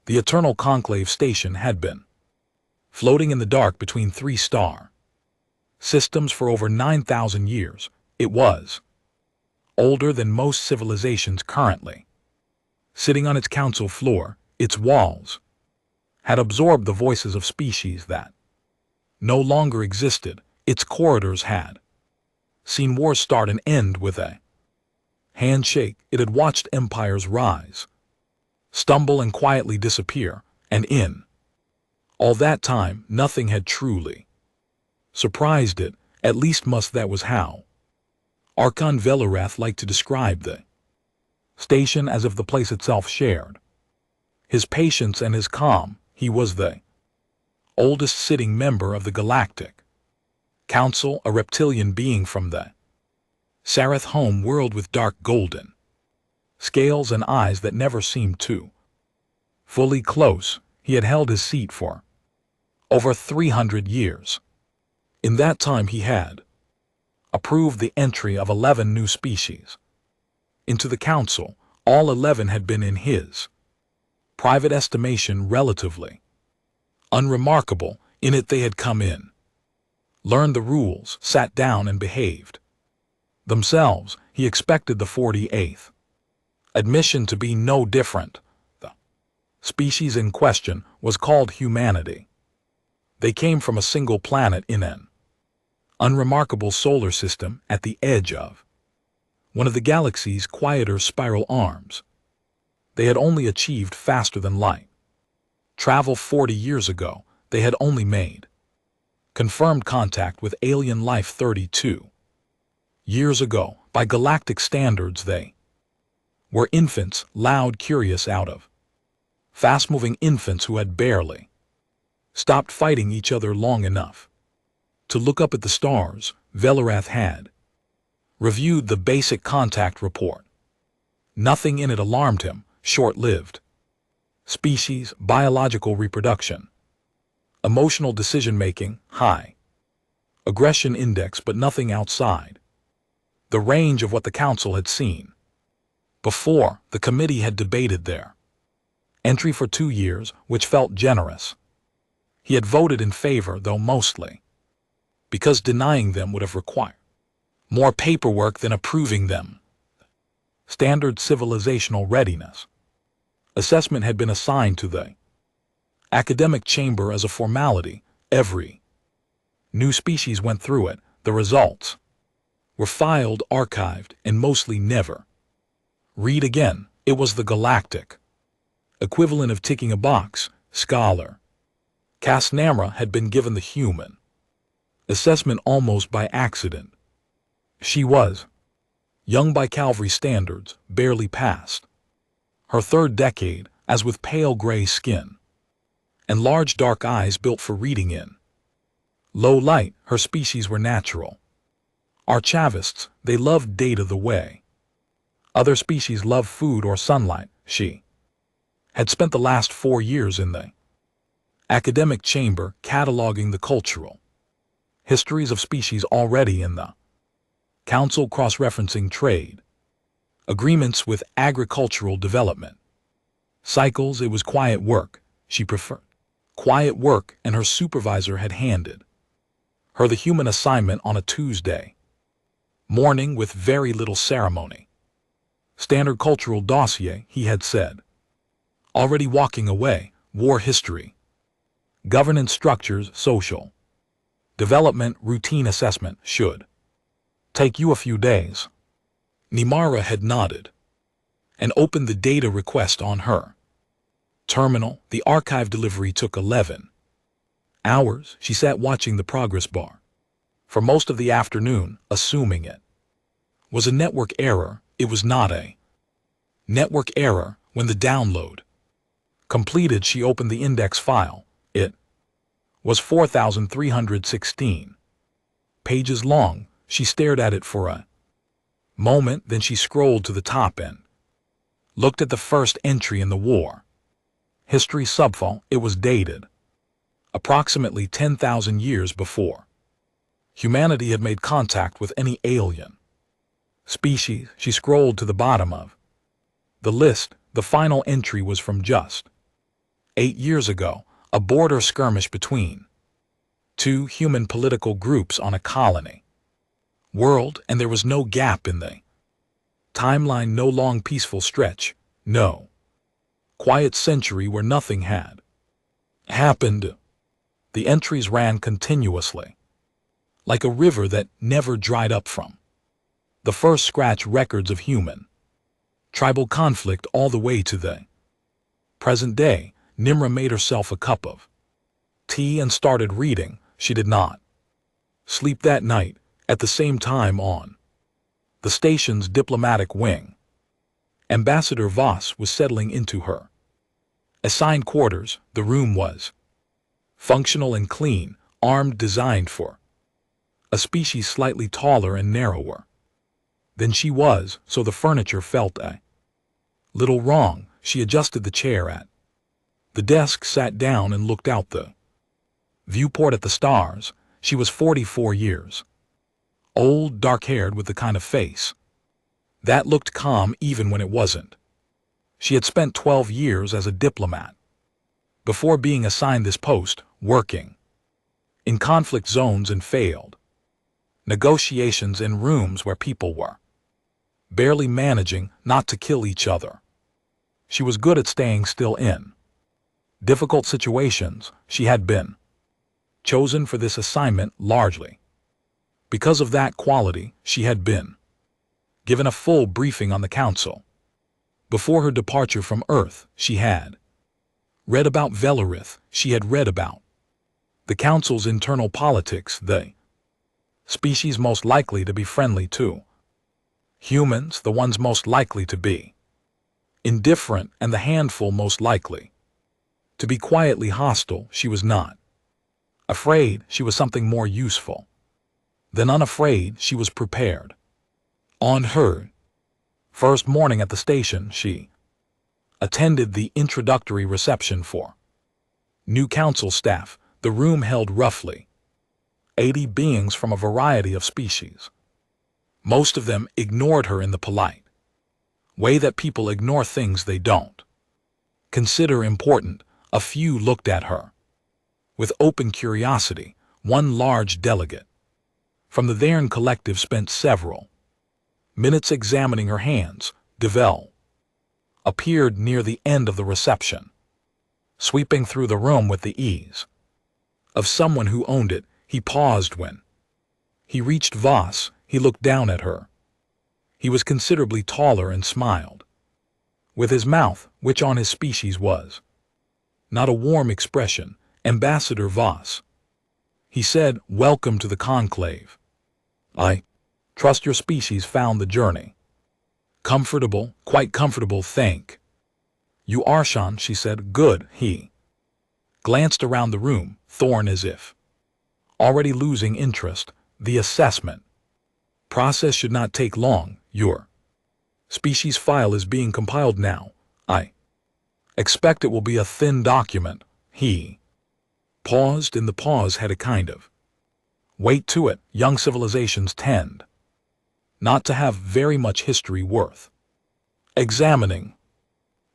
The Eternal Conclave Station had been floating in the dark between three-star systems for over 9,000 years. It was older than most civilizations currently. Sitting on its council floor, its walls had absorbed the voices of species that no longer existed. Its corridors had seen wars start and end with a handshake. It had watched empires rise, stumble, and quietly disappear, and in all that time, nothing had truly surprised it. At least that was how Archon Velarath liked to describe the station, as if the place itself shared his patience and his calm. He was the oldest sitting member of the Galactic Council, a reptilian being from the Sarath home world with dark golden scales and eyes that never seemed to fully close. He had held his seat for over 300 years. In that time he had approved the entry of 11 new species into the Council. All 11 had been, in his private estimation, relatively unremarkable. In it they had come in, learned the rules, sat down, and behaved themselves. He expected the 48th admission to be no different. The species in question was called humanity. They came from a single planet in an unremarkable solar system at the edge of one of the galaxy's quieter spiral arms. They had only achieved faster than light travel 40 years ago. They had only made confirmed contact with alien life 32 years ago. By galactic standards, they were infants, loud, curious, out of fast-moving infants who had barely stopped fighting each other long enough to look up at the stars. Velarath had reviewed the basic contact report. Nothing in it alarmed him. Short-lived species, biological reproduction, emotional decision-making, high aggression index, but nothing outside the range of what the Council had seen before. The committee had debated their entry for 2 years, which felt generous. He had voted in favor, though mostly because denying them would have required more paperwork than approving them. Standard civilizational readiness assessment had been assigned to the academic chamber as a formality. Every new species went through it. The results were filed, archived, and mostly never read again. It was the galactic equivalent of ticking a box. Scholar Casnamra had been given the human assessment almost by accident. She was young by Calvary standards, barely past her 3rd decade, as with pale gray skin and large dark eyes built for reading in low light. Her species were natural archivists. They loved data the way other species love food or sunlight. She had spent the last 4 years in the academic chamber cataloging the cultural histories of species already in the Council, cross-referencing trade agreements with agricultural development cycles. It was quiet work. She preferred quiet work, and her supervisor had handed her the human assignment on a Tuesday morning with very little ceremony. Standard cultural dossier, he had said. Already walking away. War history, governance structures, social development, routine assessment. Should take you a few days. Nimara had nodded and opened the data request on her terminal. The archive delivery took 11 hours. She sat watching the progress bar for most of the afternoon, assuming it was a network error. It was not a network error. When the download completed, she opened the index file. It was 4,316 pages long. She stared at it for a moment, then she scrolled to the top and looked at the first entry in the war history subfile. It was dated approximately 10,000 years before humanity had made contact with any alien species. She scrolled to the bottom of the list. The final entry was from just 8 years ago, a border skirmish between two human political groups on a colony world, and there was no gap in the timeline, no long peaceful stretch, no quiet century where nothing had happened. The entries ran continuously, like a river that never dried up, from the first scratch records of human tribal conflict all the way to the present day. Nimra made herself a cup of tea and started reading. She did not sleep that night. At the same time, on the station's diplomatic wing, Ambassador Voss was settling into her assigned quarters. The room was functional and clean, armed, designed for a species slightly taller and narrower than she was, so the furniture felt a little wrong. She adjusted the chair at the desk, sat down, and looked out the viewport at the stars. She was 44 years old, dark-haired, with the kind of face that looked calm even when it wasn't. She had spent 12 years as a diplomat before being assigned this post, working in conflict zones and failed negotiations in rooms where people were barely managing not to kill each other. She was good at staying still in difficult situations. She had been chosen for this assignment largely because of that quality. She had been given a full briefing on the council. Before her departure from Earth, she had read about Velarith. She had read about the council's internal politics, the species most likely to be friendly to humans, the ones most likely to be indifferent, and the handful most likely to be quietly hostile. She was not afraid. She was something more useful than unafraid. She was prepared. On her first morning at the station, she attended the introductory reception for new council staff. The room held roughly 80 beings from a variety of species. Most of them ignored her in the polite way that people ignore things they don't consider important. A few looked at her with open curiosity. One large delegate from the Thayern Collective spent several minutes examining her hands. Devel appeared near the end of the reception, sweeping through the room with the ease of someone who owned it. He paused when he reached Voss. He looked down at her. He was considerably taller and smiled, with his mouth, which on his species was not a warm expression. Ambassador Voss, he said, welcome to the conclave. I trust your species found the journey comfortable. Quite comfortable, thank you, Arshan, she said. Good. He glanced around the room, Thorn as if already losing interest. The assessment process should not take long. Your species file is being compiled now. I expect it will be a thin document. He paused, and the pause had a kind of weight to it. Young civilizations tend not to have very much history worth examining.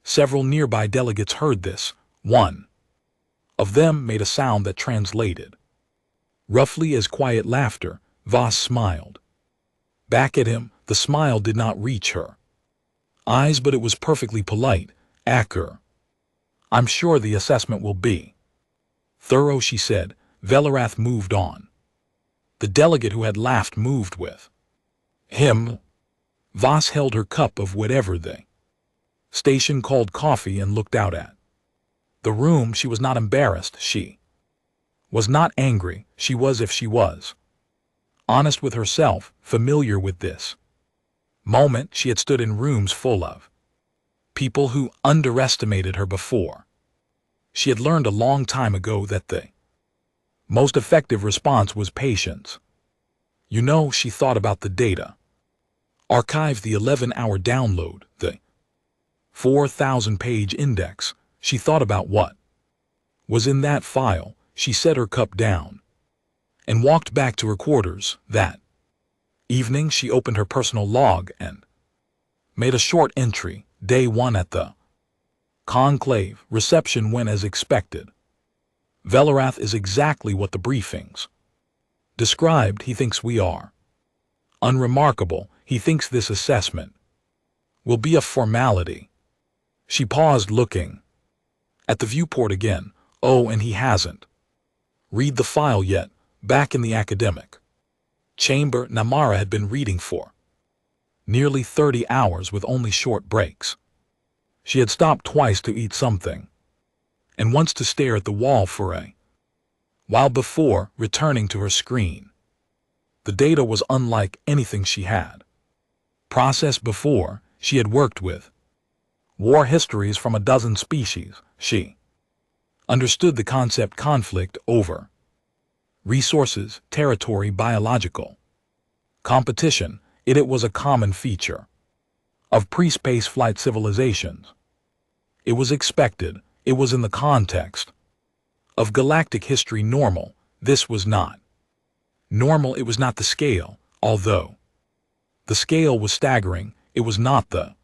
Several nearby delegates heard this. One of them made a sound that translated roughly as quiet laughter. Voss smiled back at him. The smile did not reach her eyes, but it was perfectly polite. Acker, I'm sure the assessment will be thorough, she said. Velarath moved on. The delegate who had laughed moved with him. Voss held her cup of whatever the station called coffee and looked out at the room. She was not embarrassed. She was not angry. She was, if she was, honest with herself, familiar with this moment. She had stood in rooms full of people who underestimated her before. She had learned a long time ago that the most effective response was patience. You know, she thought about the data archive, the 11-hour download, the 4,000-page index. She thought about what was in that file. She set her cup down and walked back to her quarters. That evening she opened her personal log and made a short entry. Day 1 at the Conclave reception went as expected. Velarath is exactly what the briefings described he thinks we are. Unremarkable, he thinks this assessment will be a formality. She paused, looking at the viewport again. Oh, and he hasn't read the file yet. Back in the academic chamber, Namara had been reading for nearly 30 hours with only short breaks. She had stopped twice to eat something, and once to stare at the wall for a while before returning to her screen. The data was unlike anything she had processed before. She had worked with war histories from a dozen species. She understood the concept conflict over resources, territory, biological competition. It was a common feature of pre-space flight civilizations. It was expected. It was in the context of galactic history normal. This was not normal. It was not the scale. Although the scale was staggering, it was not the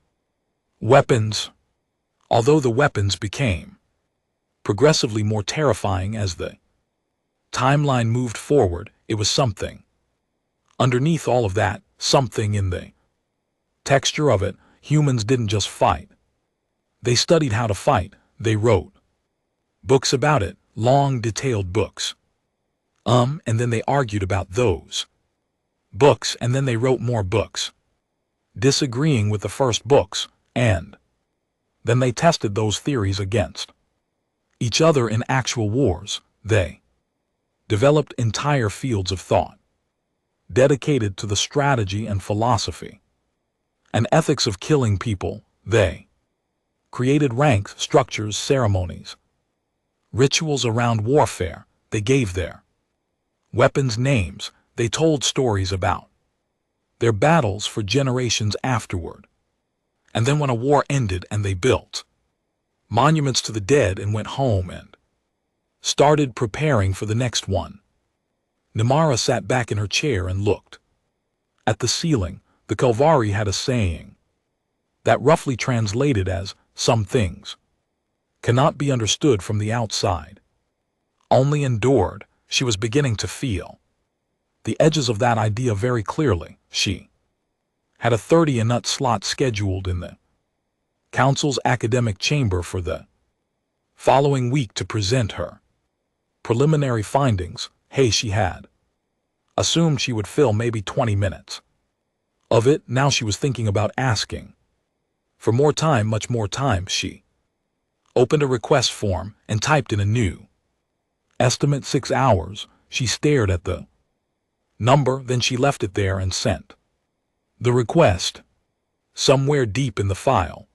weapons. Although the weapons became progressively more terrifying as the timeline moved forward, it was something underneath all of that, something in the texture of it. Humans didn't just fight. They studied how to fight. They wrote books about it, long, detailed books. And then they argued about those books, and then they wrote more books, disagreeing with the first books, and then they tested those theories against each other in actual wars. They developed entire fields of thought dedicated to the strategy and philosophy and ethics of killing people. They created ranks, structures, ceremonies, rituals around warfare. They gave their weapons names. They told stories about their battles for generations afterward. And then when a war ended and they built monuments to the dead and went home and started preparing for the next one. Namara sat back in her chair and looked at the ceiling. The Kelvari had a saying that roughly translated as, "Some things cannot be understood from the outside, only endured." She was beginning to feel the edges of that idea very clearly. She had a 30-minute slot scheduled in the Council's academic chamber for the following week to present her preliminary findings. She had assumed she would fill maybe 20 minutes of it. Now she was thinking about asking for more time, much more time. She opened a request form and typed in a new estimate, 6 hours. She stared at the number, then she left it there and sent the request. Somewhere deep in the file,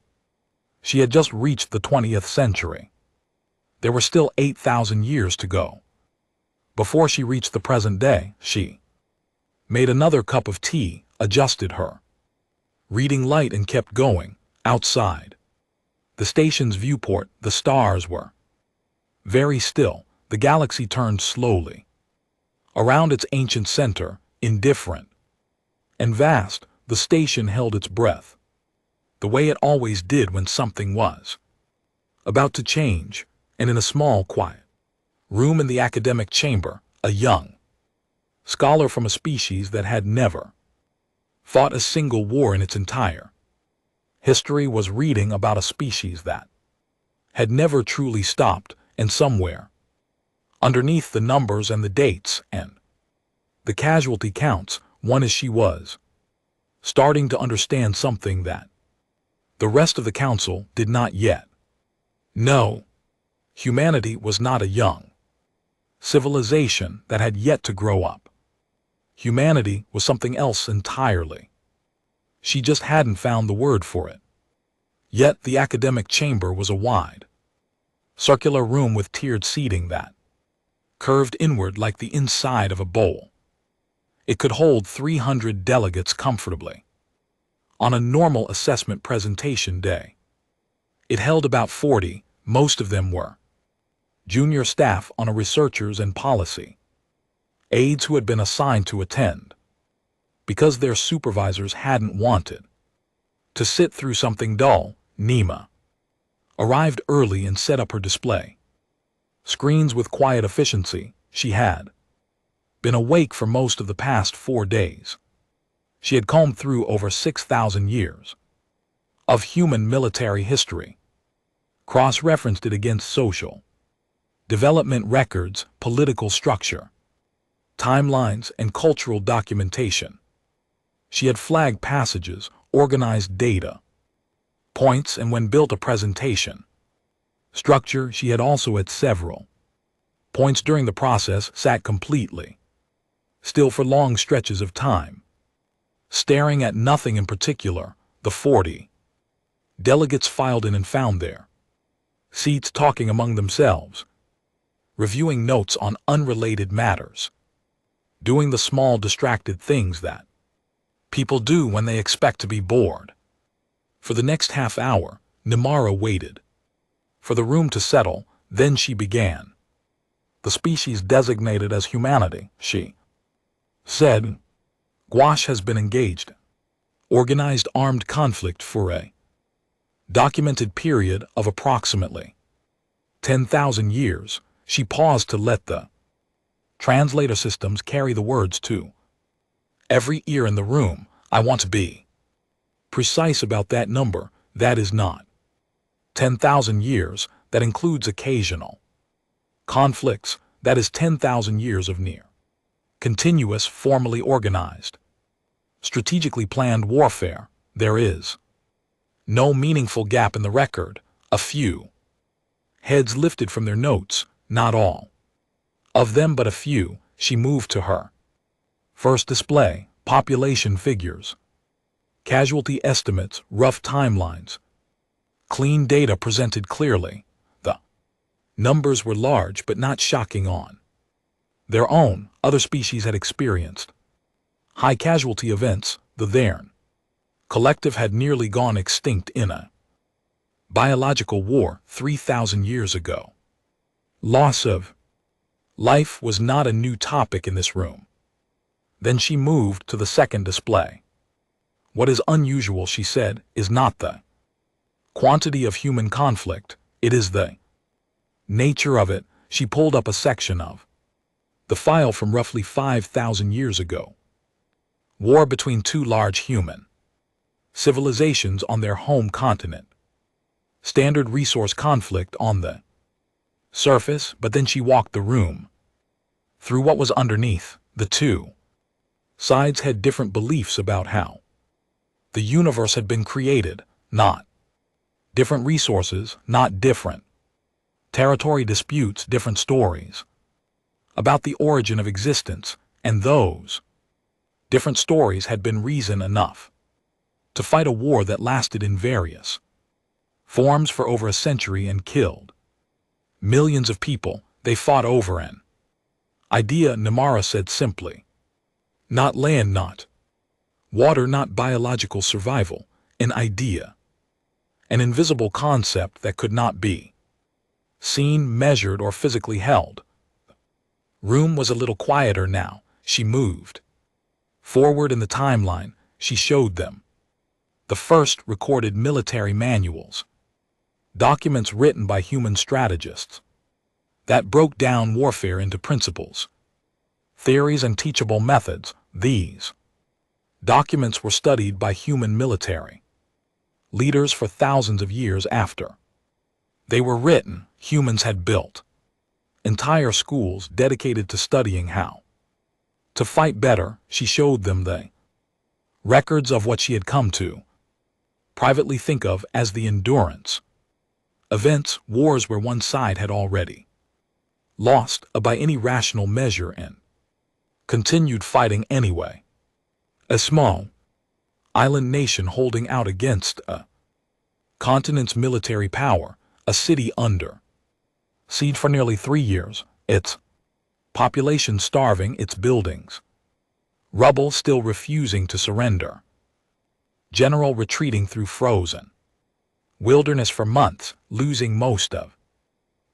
she had just reached the 20th century. There were still 8,000 years to go before she reached the present day. She made another cup of tea, adjusted her reading light, and kept going. Outside the station's viewport, the stars were very still. The galaxy turned slowly around its ancient center, indifferent and vast. The station held its breath, the way it always did when something was about to change. And in a small, quiet room in the academic chamber, a young scholar from a species that had never fought a single war in its entire history was reading about a species that had never truly stopped. And somewhere underneath the numbers and the dates and the casualty counts, one as she was starting to understand something that the rest of the council did not yet know. Humanity was not a young civilization that had yet to grow up. Humanity was something else entirely. She just hadn't found the word for it. Yet the academic chamber was a wide, circular room with tiered seating that curved inward like the inside of a bowl. It could hold 300 delegates comfortably. On a normal assessment presentation day, it held about 40. Most of them were junior staff on a researchers and policy aides who had been assigned to attend because their supervisors hadn't wanted to sit through something dull. Nima arrived early and set up her display. Screens with quiet efficiency. She had been awake for most of the past 4 days. She had combed through over 6,000 years of human military history, cross-referenced it against social development records, political structure, timelines, and cultural documentation. She had flagged passages, organized data, points, and when built a presentation structure, she had also at several points during the process sat completely still for long stretches of time, staring at nothing in particular. The 40 delegates filed in and found their seats talking among themselves, reviewing notes on unrelated matters, doing the small distracted things that people do when they expect to be bored. For the next half hour, Nimara waited for the room to settle, then she began. The species designated as humanity, she said, Gwash has been engaged organized armed conflict for a documented period of approximately 10,000 years. She paused to let the translator systems carry the words to every ear in the room. I want to be precise about that number. That is not 10,000 years. That includes occasional conflicts. That is 10,000 years of near continuous, formally organized, strategically planned warfare. There is no meaningful gap in the record. A few heads lifted from their notes, not all of them but a few. She moved to her first display, population figures, casualty estimates, rough timelines, clean data presented clearly. The numbers were large but not shocking on their own. Other species had experienced high casualty events. The Tharn collective had nearly gone extinct in a biological war 3,000 years ago. Loss of life was not a new topic in this room. Then she moved to the second display. What is unusual, she said, is not the quantity of human conflict, it is the nature of it. She pulled up a section of the file from roughly 5,000 years ago. War between two large human civilizations on their home continent. Standard resource conflict on the surface, but then she walked the room through what was underneath. The two sides had different beliefs about how the universe had been created, not different resources, not different territory disputes, different stories about the origin of existence, and those different stories had been reason enough to fight a war that lasted in various forms for over a century and killed millions of people. They fought over an idea, Nimara said simply. Not land, not water, not biological survival. An idea. An invisible concept that could not be seen, measured, or physically held. Room was a little quieter now. She moved forward in the timeline. She showed them the first recorded military manuals, documents written by human strategists that broke down warfare into principles, theories, and teachable methods. These documents were studied by human military leaders for thousands of years after they were written. Humans had built entire schools dedicated to studying how to fight better. She showed them the records of what she had come to privately think of as the endurance events, wars where one side had already lost by any rational measure and continued fighting anyway. A small island nation holding out against a continent's military power, a city under siege for nearly 3 years, its population starving, its buildings rubble, still refusing to surrender, general retreating through frozen wilderness for months, losing most of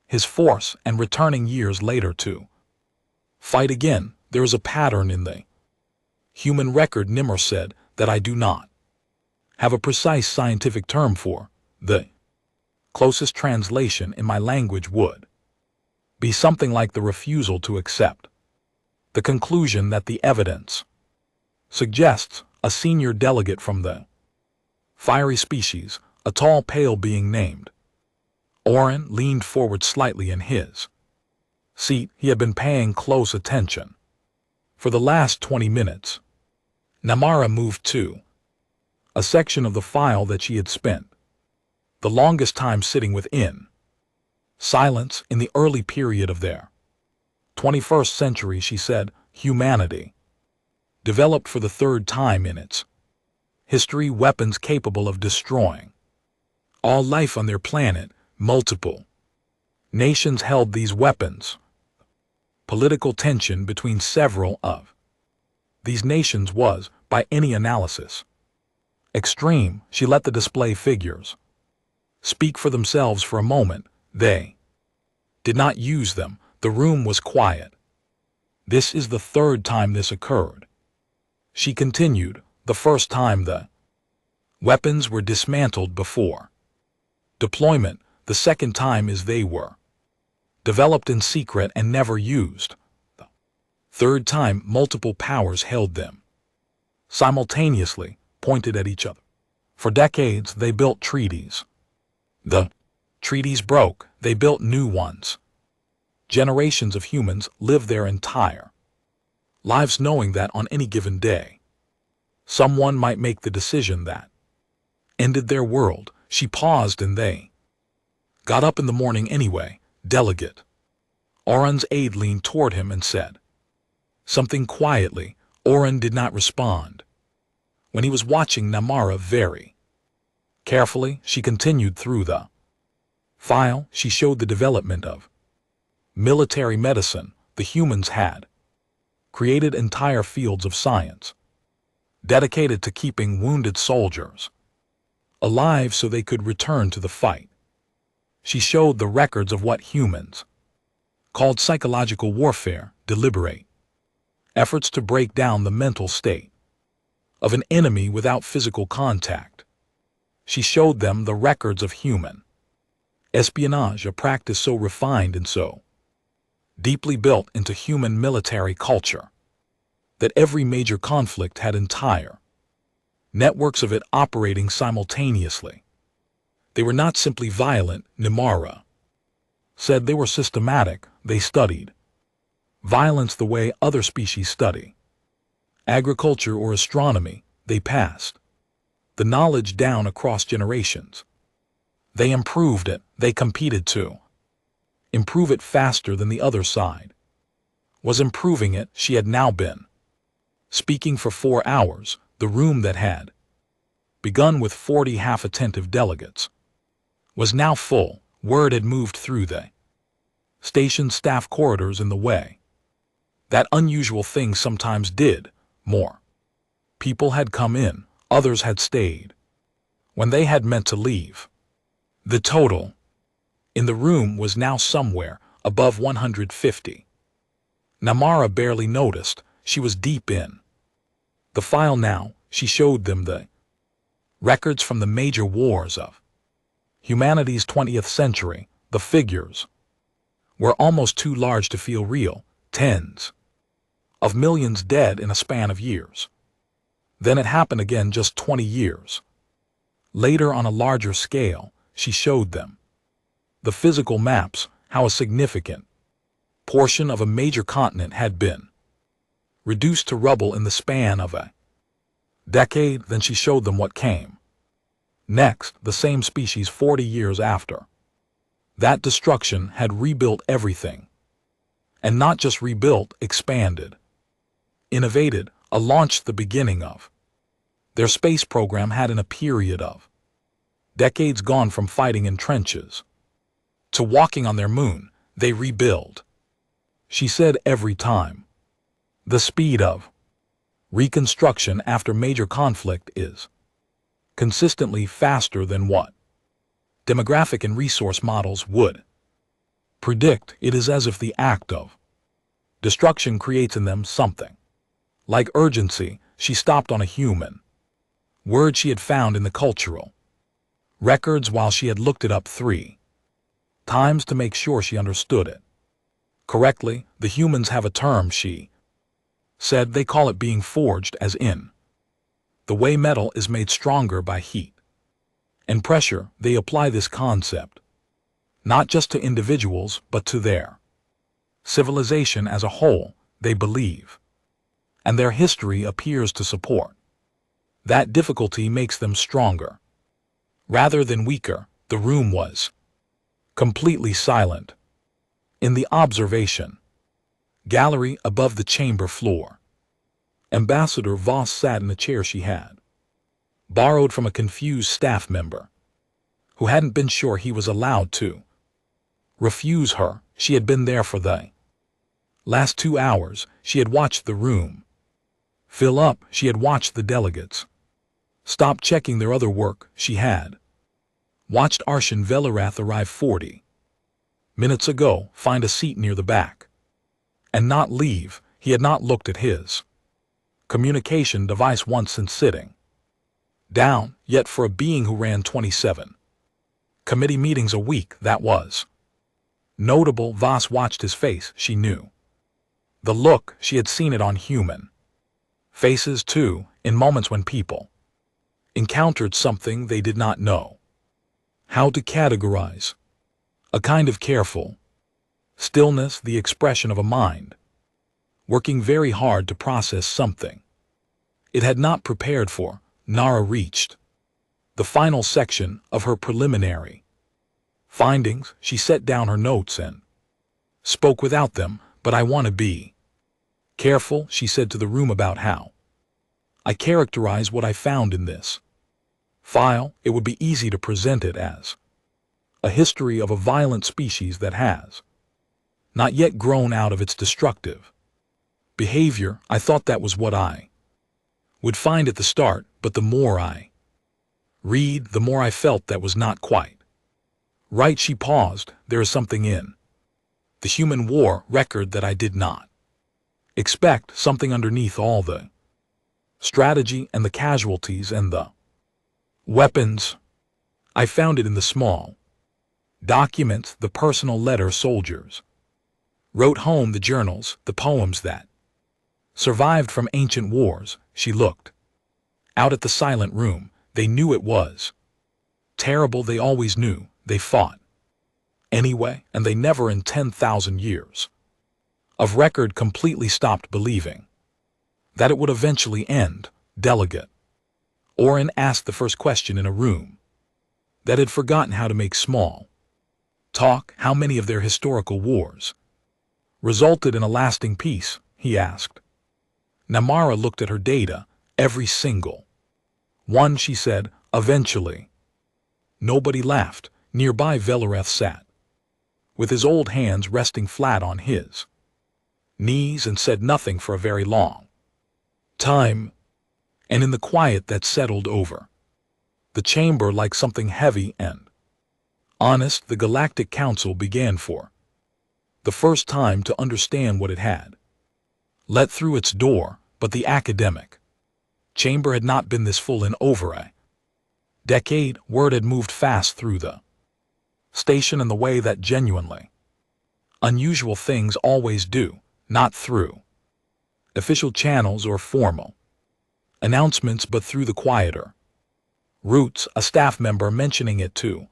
his force and returning years later to fight again. There is a pattern in the human record, Nimr said, that I do not have a precise scientific term for. The Closest translation in my language would be something like the refusal to accept the conclusion that the evidence suggests. A senior delegate from the fiery species, a tall pale being named Oren, leaned forward slightly in his seat. He had been paying close attention for the last 20 minutes. Namara moved to a section of the file that she had spent the longest time sitting within silence in the early period of their 21st century. She said, humanity developed for the third time in its history weapons capable of destroying all life on their planet. Multiple nations held these weapons. Political tension between several of these nations was, by any analysis, extreme. She let the display figures speak for themselves for a moment. They did not use them. The room was quiet. This is the third time this occurred. She continued, the first time the weapons were dismantled before deployment, the second time is they were developed in secret and never used. The third time multiple powers held them simultaneously, pointed at each other. For decades they built treaties. The treaties broke, they built new ones. Generations of humans lived their entire lives knowing that on any given day, someone might make the decision that ended their world. She paused and they got up in the morning anyway. Delegate Oren's aide leaned toward him and said something quietly. Oren did not respond. When he was watching Namara very carefully, she continued through the file. She showed the development of military medicine. The humans had created entire fields of science dedicated to keeping wounded soldiers alive so they could return to the fight. She showed the records of what humans called psychological warfare, deliberate efforts to break down the mental state of an enemy without physical contact. She showed them the records of human espionage, a practice so refined and so deeply built into human military culture that every major conflict had entire networks of it operating simultaneously. They were not simply violent, Namara said. They were systematic. They studied violence the way other species study agriculture or astronomy. They passed the knowledge down across generations. They improved it. They competed to improve it faster than the other side was improving it. She had now been speaking for 4 hours. The room that had begun with 40 half-attentive delegates was now full. Word had moved through the station staff corridors in the way that unusual things sometimes did. More people had come in, others had stayed when they had meant to leave. The total in the room was now somewhere above 150. Namara barely noticed. She was deep in the file now. She showed them the records from the major wars of humanity's 20th century. The figures were almost too large to feel real. Tens of millions dead in a span of years. Then it happened again just 20 years later on a larger scale. She showed them the physical maps, how a significant portion of a major continent had been reduced to rubble in the span of a decade. Then she showed them what came next. The same species 40 years after that destruction had rebuilt everything. And not just rebuilt, expanded, innovated, launched the beginning of their space program had in a period of decades gone from fighting in trenches to walking on their moon. They rebuild. She said every time. The speed of reconstruction after major conflict is consistently faster than what demographic and resource models would predict. It is as if the act of destruction creates in them something like urgency. She stopped on a human word she had found in the cultural Records while she had looked it up 3 times to make sure she understood it correctly. The humans have a term, she said. They call it being forged, as in the way metal is made stronger by heat and pressure. They apply this concept not just to individuals, but to their civilization as a whole, they believe. And their history appears to support that difficulty makes them stronger rather than weaker. The room was completely silent. In the observation gallery above the chamber floor, Ambassador Voss sat in a chair she had borrowed from a confused staff member who hadn't been sure he was allowed to refuse her. She had been there for the last 2 hours. She had watched the room fill up. She had watched the delegates stop checking their other work. She had watched Arshan Velarath arrive 40 minutes ago, find a seat near the back, and not leave. He had not looked at his communication device once since sitting down, yet for a being who ran 27 committee meetings a week, that was notable. Voss watched his face. She knew the look. She had seen it on human faces too, in moments when people encountered something they did not know how to categorize. A kind of careful stillness, the expression of a mind working very hard to process something it had not prepared for. Nara reached the final section of her preliminary findings. She set down her notes and spoke without them. But I want to be careful, she said to the room, about how I characterize what I found in this file. It would be easy to present it as a history of a violent species that has not yet grown out of its destructive behavior. I thought that was what I would find at the start, but the more I read, the more I felt that was not quite right. She paused. There is something in the human war record that I did not expect, something underneath all the strategy and the casualties and the weapons. I found it in the small documents, the personal letter soldiers wrote home, the journals, the poems that survived from ancient wars. She looked out at the silent room. They knew it was terrible. They always knew. They fought anyway, and they never in 10,000 years of record completely stopped believing that it would eventually end. Delegate Oren asked the first question in a room that had forgotten how to make small talk. How many of their historical wars resulted in a lasting peace, he asked. Namara looked at her data. Every single one, she said. Eventually. Nobody laughed. Nearby, Velarath sat with his old hands resting flat on his knees and said nothing for a very long time. And in the quiet that settled over the chamber like something heavy and honest, the Galactic Council began for the first time to understand what it had let through its door. But the academic chamber had not been this full in over a decade. Word had moved fast through the station in the way that genuinely unusual things always do, not through official channels or formal announcements, but through the quieter routes. A staff member mentioning it to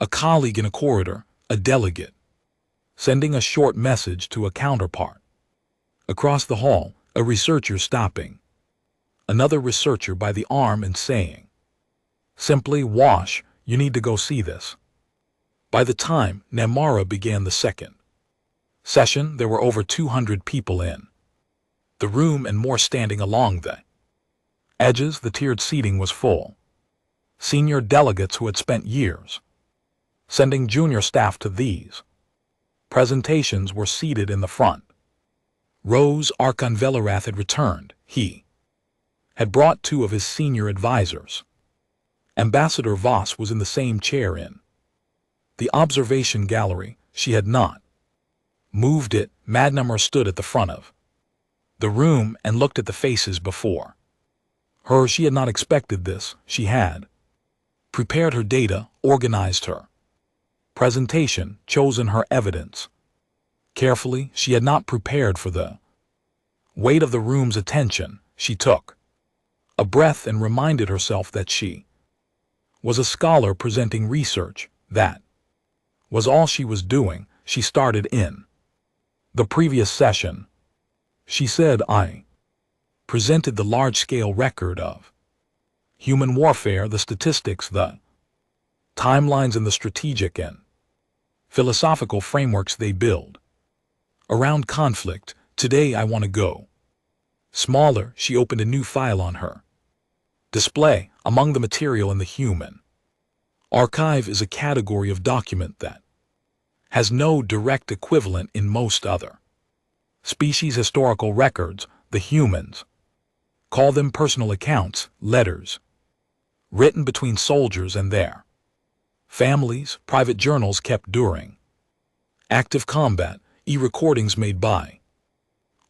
a colleague in a corridor, a delegate sending a short message to a counterpart across the hall, a researcher stopping another researcher by the arm and saying simply, "Wash, you need to go see this." By the time Namara began the second session, there were over 200 people in the room and more standing along the edges. The tiered seating was full. Senior delegates who had spent years sending junior staff to these presentations were seated in the front rows. Archon Velarath had returned. He had brought 2 of his senior advisors. Ambassador Voss was in the same chair in the observation gallery. She had not moved it. Madnummer stood at the front of the room and looked at the faces before her. She had not expected this. She had prepared her data, organized her presentation, chosen her evidence. Carefully, she had not prepared for the weight of the room's attention. She took a breath and reminded herself that she was a scholar presenting research. That was all she was doing. She started in the previous session. She said, "I presented the large-scale record of human warfare, the statistics, the timelines, and the strategic and philosophical frameworks they build around conflict. Today I want to go smaller." She opened a new file on her display. Among the material in the human archive is a category of document that has no direct equivalent in most other species. Historical records. The humans call them personal accounts, letters written between soldiers and their families, private journals kept during active combat, e-recordings made by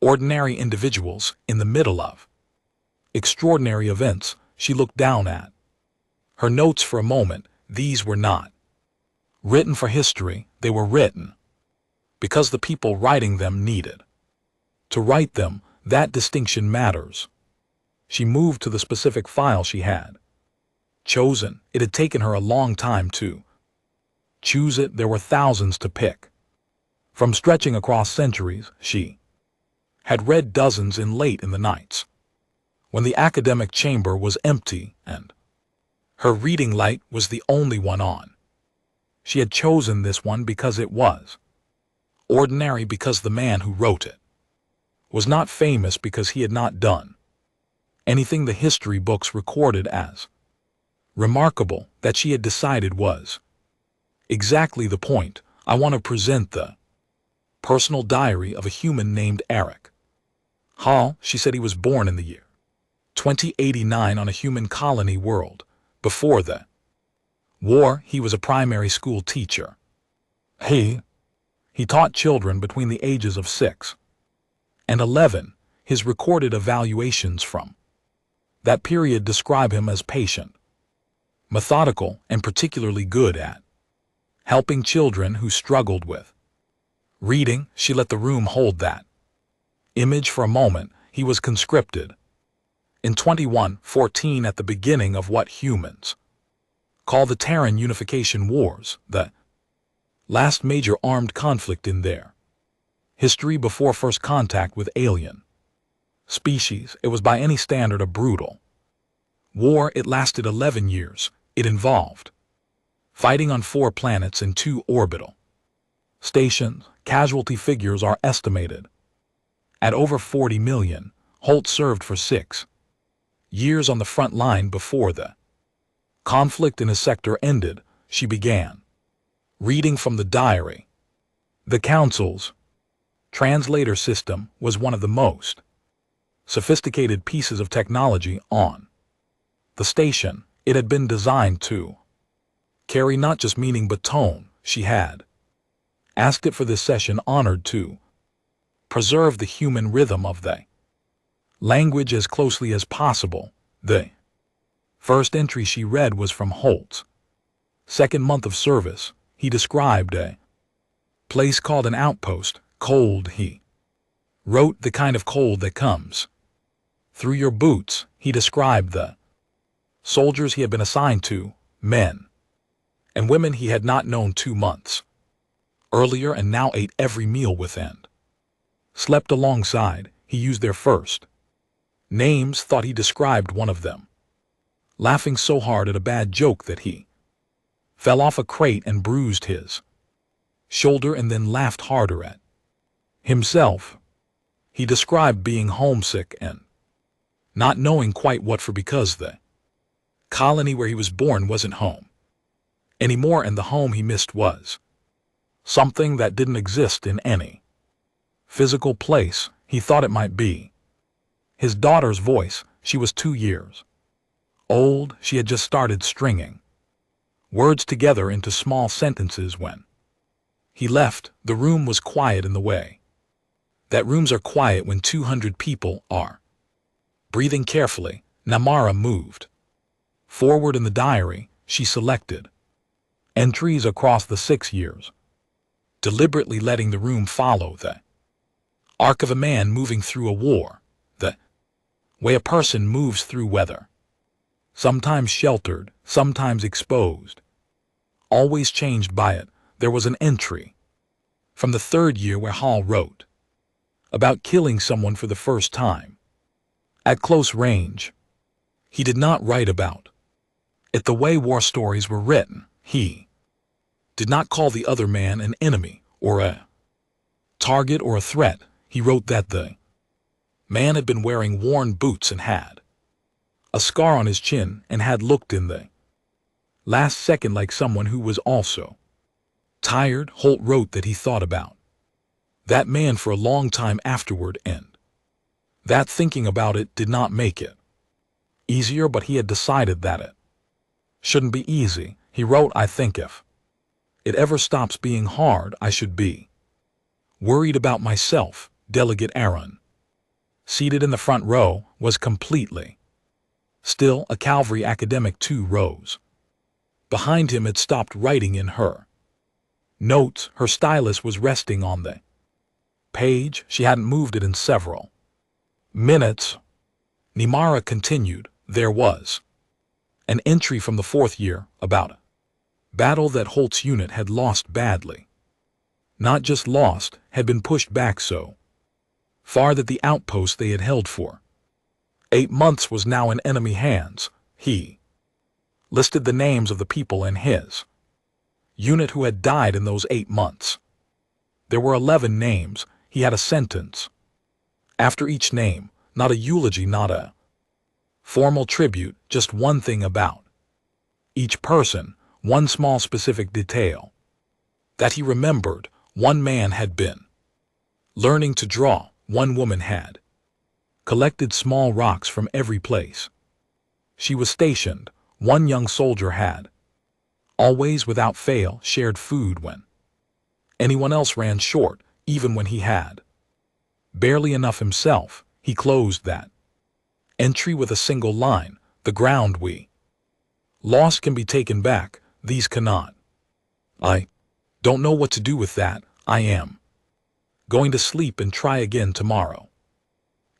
ordinary individuals in the middle of extraordinary events. She looked down at her notes for a moment. These were not written for history. They were written because the people writing them needed to write them. That distinction matters. She moved to the specific file she had chosen. It had taken her a long time to choose it. There were thousands to pick from, stretching across centuries. She had read dozens in late in the nights when the academic chamber was empty and her reading light was the only one on. She had chosen this one because it was ordinary, because the man who wrote it was not famous, because he had not done anything the history books recorded as remarkable. That she had decided was exactly the point. I want to present the personal diary of a human named Eric Hall. She said he was born in the year 2089 on a human colony world. Before the war, he was a primary school teacher. He taught children between the ages of 6 and 11. His recorded evaluations from that period describe him as patient, methodical, and particularly good at helping children who struggled with reading. She let the room hold that image for a moment. He was conscripted in 2114 at the beginning of what humans call the Terran Unification Wars, the last major armed conflict in their history before first contact with alien species. It was by any standard a brutal war. It lasted 11 years. It involved fighting on 4 planets and 2 orbital stations. Casualty figures are estimated at over 40 million. Holt served for 6 years on the front line before the conflict in his sector ended. She began reading from the diary. The Council's translator system was one of the most sophisticated pieces of technology on the station. It had been designed to carry not just meaning but tone. She had asked it for this session, honored to preserve the human rhythm of the language as closely as possible. The first entry she read was from Holt's second month of service. He described a place called an outpost. Cold, he wrote, the kind of cold that comes through your boots. He described the soldiers he had been assigned to, men and women he had not known 2 months earlier and now ate every meal with and slept alongside. He used their first names, thought he described one of them, laughing so hard at a bad joke that he fell off a crate and bruised his shoulder, and then laughed harder at himself. He described being homesick and not knowing quite what for, because the colony where he was born wasn't home anymore, and the home he missed was something that didn't exist in any physical place. He thought it might be his daughter's voice. She was 2 years old. She had just started stringing words together into small sentences when he left. The room was quiet in the way that rooms are quiet when 200 people are breathing carefully. Namara moved forward in the diary. she selected. Entries across the 6 years, deliberately letting the room follow the arc of a man moving through a war, the way a person moves through weather. Sometimes sheltered, sometimes exposed. Always changed by it. There was an entry from the 3rd year where Hall wrote about killing someone for the first time at close range. He did not write about it the way war stories were written. He did not call the other man an enemy or a target or a threat. He wrote that the man had been wearing worn boots and had a scar on his chin and had looked in the last second like someone who was also tired. Holt wrote that he thought about that man for a long time afterward, and that thinking about it did not make it easier, but he had decided that it shouldn't be easy. He wrote, I think if it ever stops being hard, I should be worried about myself. Delegate Aaron, seated in the front row, was completely still. A cavalry academic 2 rows behind him had stopped writing in her notes. Her stylus was resting on the page. She hadn't moved it in several minutes. Nimara continued. There was an entry from the 4th year about a battle that Holt's unit had lost badly. Not just lost, had been pushed back so far that the outpost they had held for 8 months was now in enemy hands. He listed the names of the people in his unit who had died in those 8 months. There were 11 names. He had a sentence after each name, not a eulogy, not a formal tribute, just one thing about each person, one small specific detail that he remembered. One man had been learning to draw. One woman had collected small rocks from every place she was stationed. One young soldier had always, without fail, shared food when anyone else ran short, even when he had barely enough himself. He closed that entry with a single line. The ground we lost can be taken back. These cannot. I don't know what to do with that. I am going to sleep and try again tomorrow.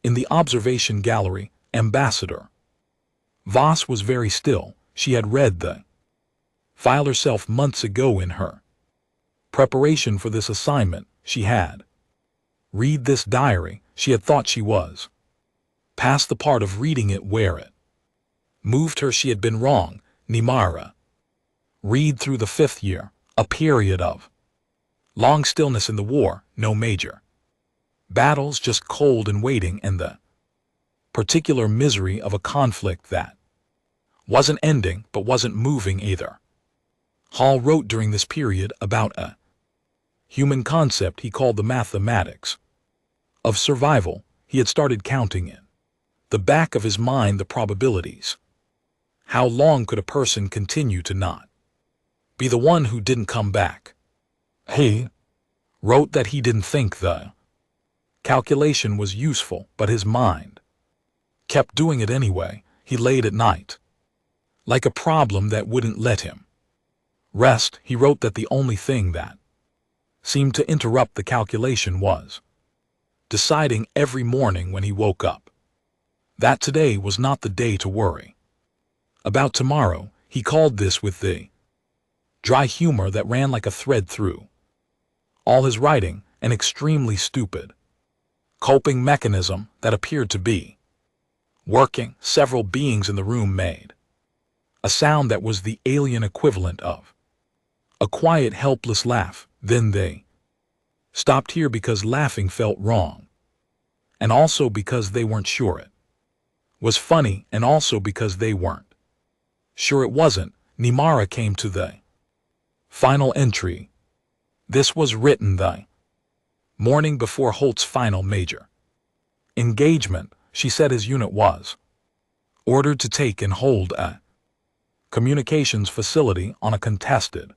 In the observation gallery, Ambassador Voss was very still. She had read the file herself months ago in her preparation for this assignment. She had read this diary. She had thought she was past the part of reading it where it moved her. She had been wrong. Nimara read through the 5th year, a period of long stillness in the war, no major battles, just cold and waiting, and the particular misery of a conflict that wasn't ending but wasn't moving either. Hall wrote during this period about a human concept he called the mathematics of survival. He had started counting in the back of his mind the probabilities. How long could a person continue to not be the one who didn't come back? He wrote that he didn't think the calculation was useful, but his mind kept doing it anyway. He laid at night like a problem that wouldn't let him rest. He wrote that the only thing that seemed to interrupt the calculation was deciding every morning when he woke up that today was not the day to worry about tomorrow. He called this with the dry humor that ran like a thread through all his writing, an extremely stupid coping mechanism that appeared to be working. Several beings in the room made a sound that was the alien equivalent of a quiet, helpless laugh. Then they stopped here because laughing felt wrong, and also because they weren't sure it was funny, and also because they weren't sure it wasn't. Nimara came to the final entry. This was written the morning before Holt's final major engagement. She said his unit was ordered to take and hold a communications facility on a contested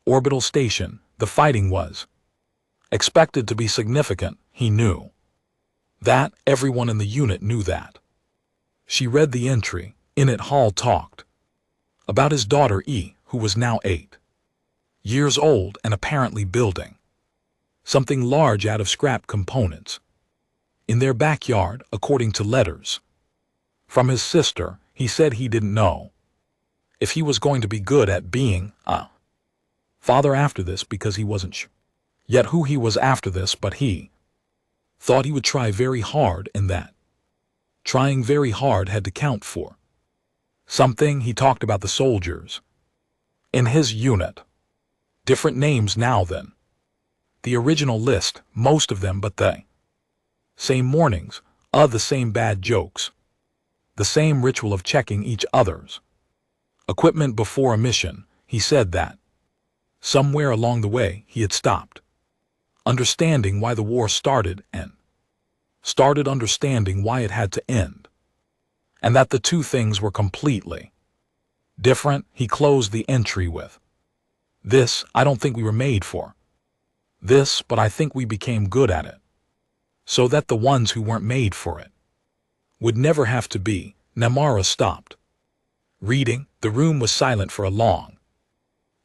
orbital station. The fighting was expected to be significant. He knew that. Everyone in the unit knew that. She read the entry. In it, Hall talked About his daughter E, who was now 8 years old and apparently building something large out of scrap components in their backyard, according to letters from his sister. He said he didn't know if he was going to be good at being a father after this because he wasn't sure yet who he was after this, but he thought he would try very hard, and that trying very hard had to count for something. He talked about the soldiers in his unit. Different names now than the original list, most of them, but they same mornings, the same bad jokes, the same ritual of checking each other's equipment before a mission. He said that somewhere along the way he had stopped understanding why the war started and started understanding why it had to end, and that the two things were completely different. He closed the entry with, "This, I don't think we were made for this, but I think we became good at it, so that the ones who weren't made for it would never have to be." Namara stopped reading. The room was silent for a long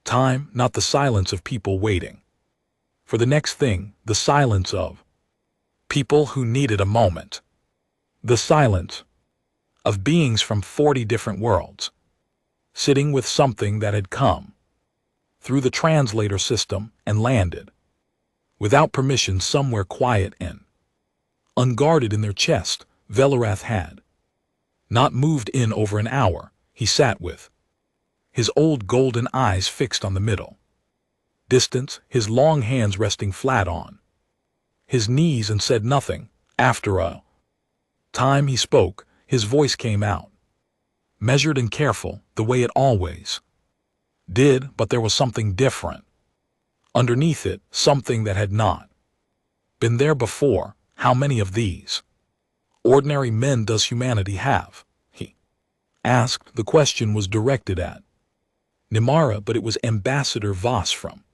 time, not the silence of people waiting for the next thing, the silence of people who needed a moment, the silence of beings from 40 different worlds, sitting with something that had come through the translator system and landed without permission somewhere quiet and unguarded in their chest. Velarath had not moved in over an hour. He sat with his old golden eyes fixed on the middle distance, his long hands resting flat on his knees, and said nothing. After a time he spoke. His voice came out, measured and careful, the way it always did, but there was something different underneath it, something that had not been there before. How many of these ordinary men does humanity have? He asked. The question was directed at Namara, but it was Ambassador Voss from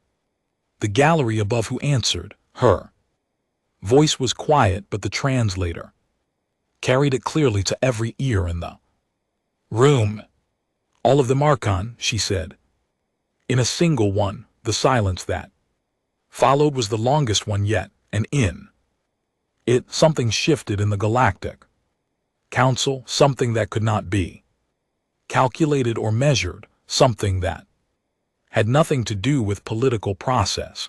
the gallery above who answered. Her voice was quiet, but the translator carried it clearly to every ear in the room. "All of them Archon," she said, in a single one. The silence that followed was the longest one yet, and in it something shifted in the Galactic Council, something that could not be calculated or measured, something that had nothing to do with political process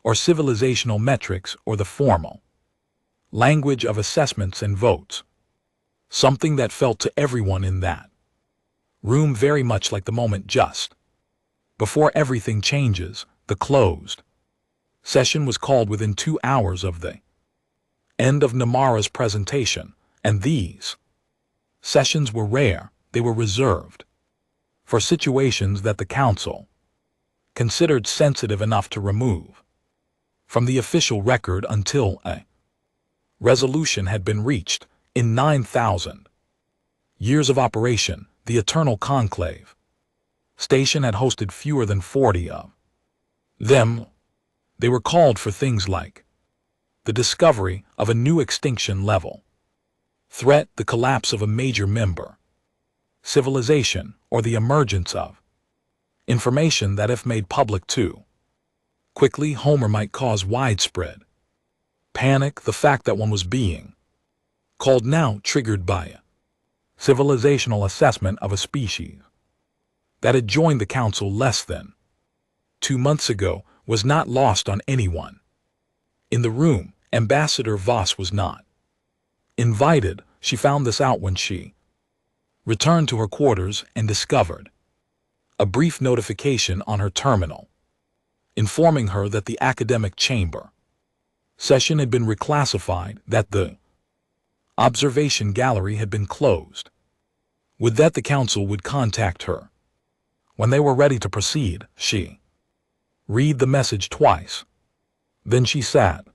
or civilizational metrics or the formal language of assessments and votes, something that felt to everyone in that room very much like the moment just before everything changes. The closed session was called within 2 hours of the end of Namara's presentation, and these sessions were rare. They were reserved for situations that the Council considered sensitive enough to remove from the official record until a resolution had been reached. In 9,000 years of operation, the Eternal Conclave Station had hosted fewer than 40 of them. They were called for things like the discovery of a new extinction level threat, the collapse of a major member civilization, or the emergence of information that, if made public too quickly, Homer might cause widespread panic. The fact that one was being called now, triggered by a civilizational assessment of a species that had joined the Council less than 2 months ago, was not lost on anyone in the room. Ambassador Voss was not invited. She found this out when she returned to her quarters and discovered a brief notification on her terminal informing her that the academic chamber session had been reclassified, that the observation gallery had been closed. With that, the Council would contact her when they were ready to proceed. She read the message twice. Then she sat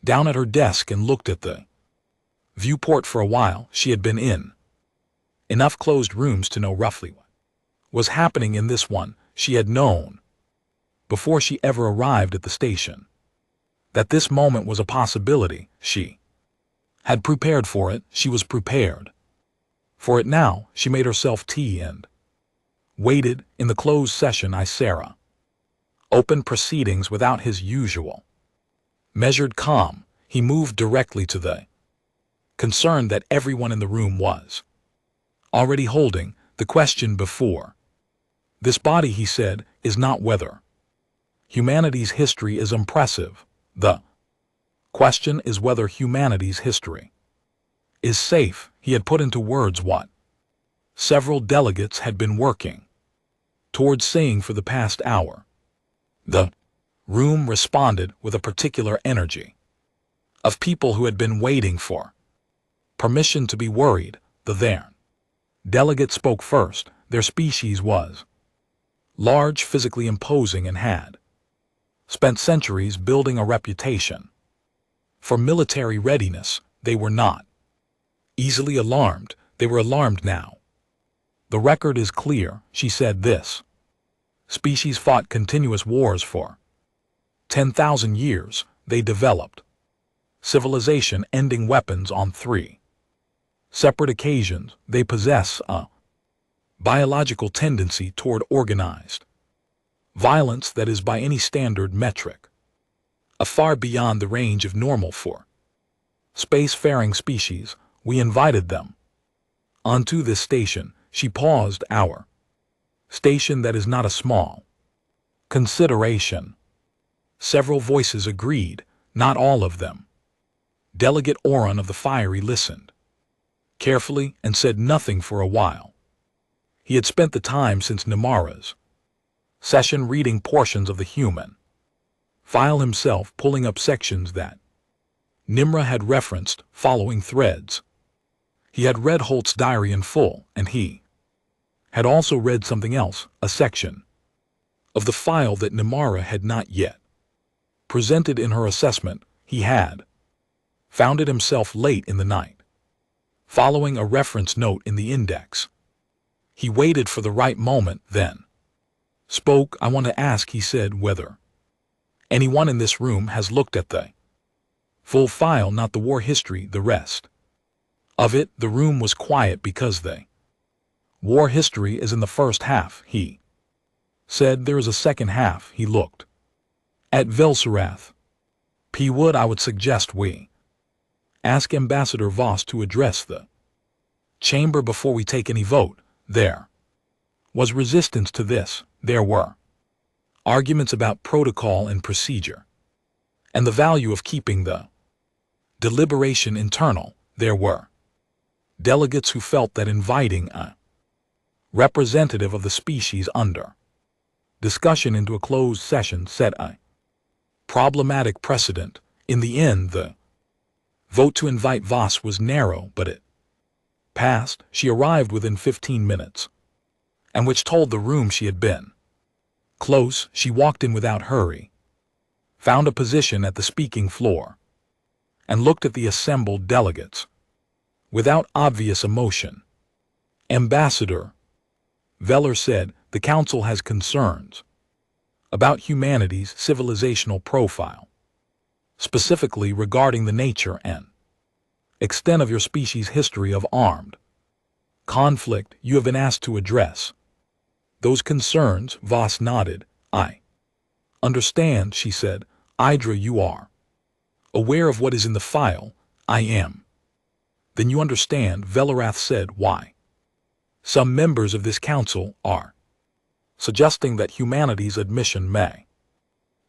down at her desk and looked at the viewport for a while. She had been in enough closed rooms to know roughly what was happening in this one. She had known before she ever arrived at the station that this moment was a possibility. She had prepared for it. She was prepared for it now. She made herself tea and Waited in the closed session Isera. Opened proceedings without his usual measured calm. He moved directly to the concern that everyone in the room was already holding the question before. This body, he said, is not whether humanity's history is impressive. The question is whether humanity's history is safe. He had put into words what several delegates had been working towards saying for the past hour. The room responded with a particular energy of people who had been waiting for permission to be worried. The delegate spoke first. Their species was large, physically imposing, and had spent centuries building a reputation for military readiness. They were not easily alarmed. They were alarmed now. The record is clear, she said. This species fought continuous wars for 10,000 years. They developed civilization-ending weapons on 3 separate occasions. They possess a biological tendency toward organized violence that is by any standard metric far beyond the range of normal for spacefaring species. We invited them onto this station. She paused. Our station, that is not a small consideration. Several voices agreed, not all of them. Delegate Oron of the Fiery listened carefully and said nothing for a while. He had spent the time since Nimara's session reading portions of the human file himself, pulling up sections that Nimra had referenced, following threads. He had read Holt's diary in full, and he had also read something else, a section of the file that Nimara had not yet presented in her assessment. He had found it himself late in the night, following a reference note in the index. He waited for the right moment, then spoke. I want to ask, he said, whether anyone in this room has looked at the full file, not the war history, the rest of it. The room was quiet because the war history is in the first half, he said. There is a second half. He looked at Velserath. P. Wood, I would suggest we ask Ambassador Voss to address the chamber before we take any vote. There was resistance to this. There were arguments about protocol and procedure, and the value of keeping the deliberation internal. There were delegates who felt that inviting a representative of the species under discussion into a closed session set a problematic precedent. In the end, the vote to invite Voss was narrow, but it passed. She arrived within 15 minutes, and which told the room she had been close. She walked in without hurry, found a position at the speaking floor, and looked at the assembled delegates without obvious emotion. Ambassador, Veller said, the Council has concerns about humanity's civilizational profile, specifically regarding the nature and extent of your species' history of armed conflict. You have been asked to address those concerns. Voss nodded. I understand, she said. Idra, you are aware of what is in the file. I am. Then you understand, Velerath said, why some members of this council are suggesting that humanity's admission may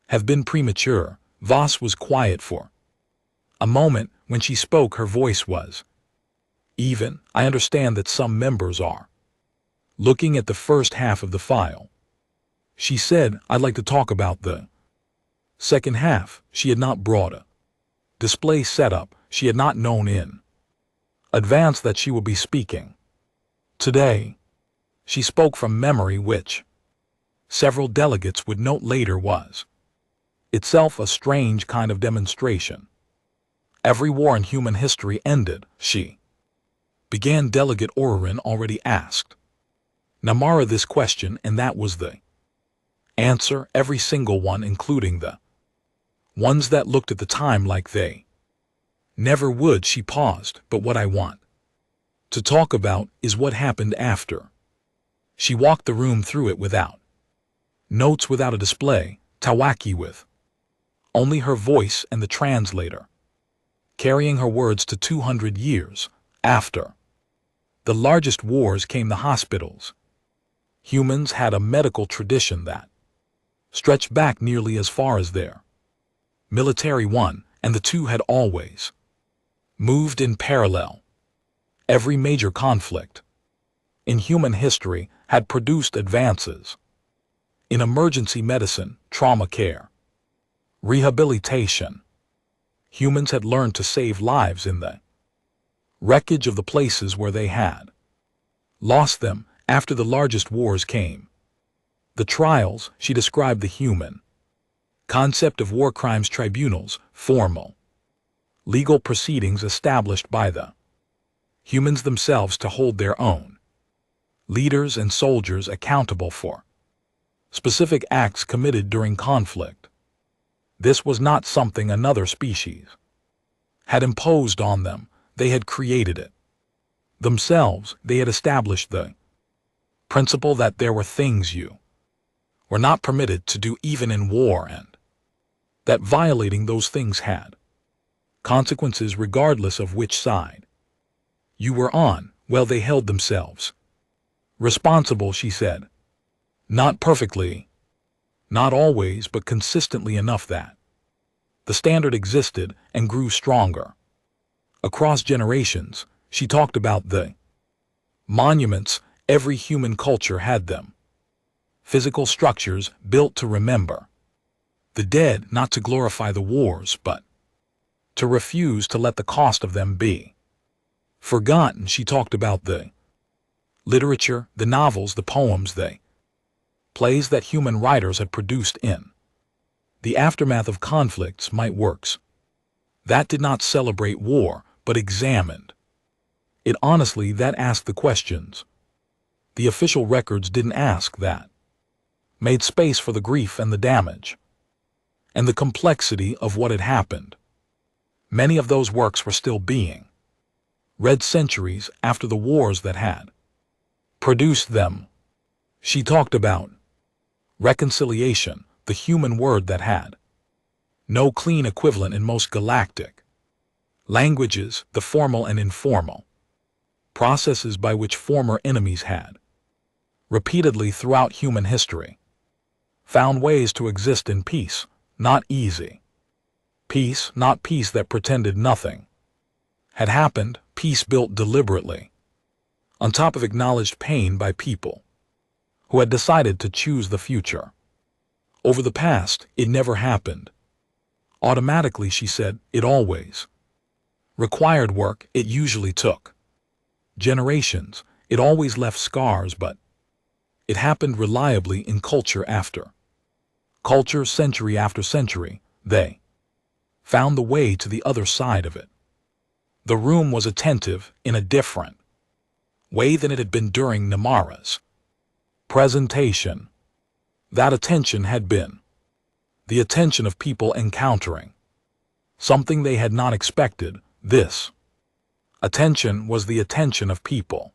have been premature. Voss was quiet for a moment. When she spoke, her voice was even. I understand that some members are looking at the first half of the file. She said, I'd like to talk about the second half. She had not brought a display setup. She had not known in advance that she would be speaking today. She spoke from memory, which several delegates would note later was itself a strange kind of demonstration. Every war in human history ended, she began. Delegate Orin already asked Namara this question, and that was the answer. Every single one, including the ones that looked at the time like they never would. She paused. But what I want to talk about is what happened after. She walked the room through it without notes, without a display, Tawaki, with only her voice and the translator, carrying her words to 200 years after the largest wars came the hospitals. Humans had a medical tradition that stretched back nearly as far as their military one, and the two had always moved in parallel. Every major conflict in human history had produced advances in emergency medicine, trauma care, rehabilitation. Humans had learned to save lives in the wreckage of the places where they had lost them after the largest wars came. The trials, she described the human concept of war crimes tribunals, formal legal proceedings established by the humans themselves to hold their own leaders and soldiers accountable for specific acts committed during conflict. This was not something another species had imposed on them. They had created it themselves. They had established the principle that there were things you were not permitted to do even in war, and that violating those things had consequences regardless of which side you were on. Well, they held themselves responsible, she said. Not perfectly, not always, but consistently enough that the standard existed and grew stronger across generations. She talked about the monuments. Every human culture had them. Physical structures built to remember the dead, not to glorify the wars, but to refuse to let the cost of them be forgotten. She talked about the literature, the novels, the poems, the plays that human writers had produced in the aftermath of conflicts, might works that did not celebrate war, but examined it honestly, that asked the questions the official records didn't ask, that made space for the grief and the damage and the complexity of what had happened. Many of those works were still being read centuries after the wars that had produced them. She talked about reconciliation, the human word that had no clean equivalent in most galactic languages, the formal and informal processes by which former enemies had repeatedly throughout human history found ways to exist in peace. Not easy peace, not peace that pretended nothing had happened, peace built deliberately on top of acknowledged pain by people who had decided to choose the future over the past. It never happened automatically, she said. It always required work. It usually took generations. It always left scars, but it happened reliably in culture after culture, century after century. They found the way to the other side of it. The room was attentive in a different way than it had been during Namara's presentation. That attention had been the attention of people encountering something they had not expected. This attention was the attention of people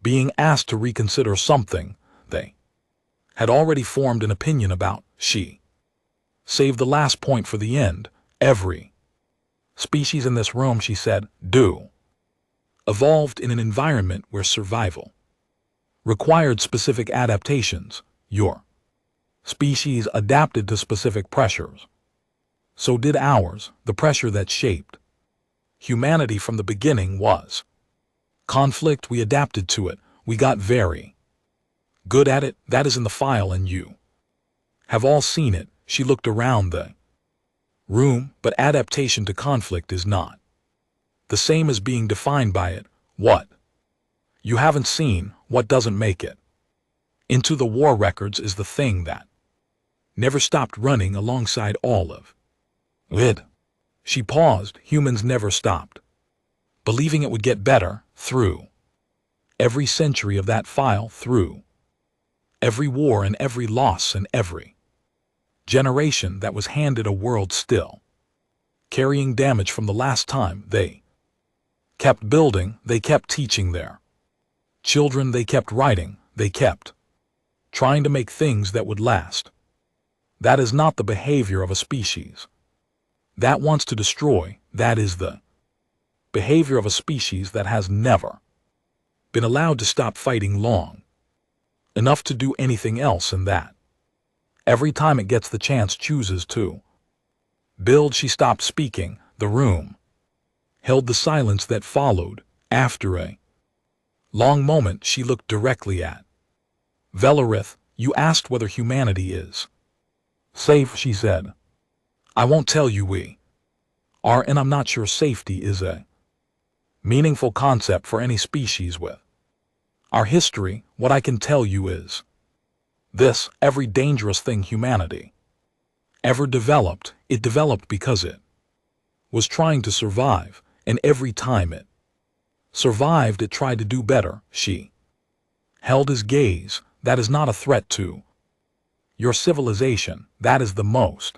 being asked to reconsider something they had already formed an opinion about. She saved the last point for the end. Every species in this room, she said, evolved in an environment where survival required specific adaptations. Your species adapted to specific pressures. So did ours. The pressure that shaped humanity from the beginning was conflict. We adapted to it. We got very good at it. That is in the file, and you have all seen it. She looked around the room, but adaptation to conflict is not the same as being defined by it. What you haven't seen, what doesn't make it into the war records, is the thing that never stopped running alongside all of it. She paused. Humans never stopped believing it would get better through every century of that file, through every war and every loss and every generation that was handed a world still carrying damage from the last time. They kept building, they kept teaching their children, they kept writing they kept trying to make things that would last. That is not the behavior of a species that wants to destroy. That is the behavior of a species that has never been allowed to stop fighting long enough to do anything else, and that every time it gets the chance chooses to build. She stopped speaking. The room held the silence that followed. After a long moment, she looked directly at Velarith. You asked whether humanity is safe, she said. I won't tell you we are, and I'm not sure safety is a meaningful concept for any species with our history. What I can tell you is this: every dangerous thing humanity ever developed, it developed because it was trying to survive, and every time it survived, it tried to do better. She held his gaze. That is not a threat to your civilization. That is the most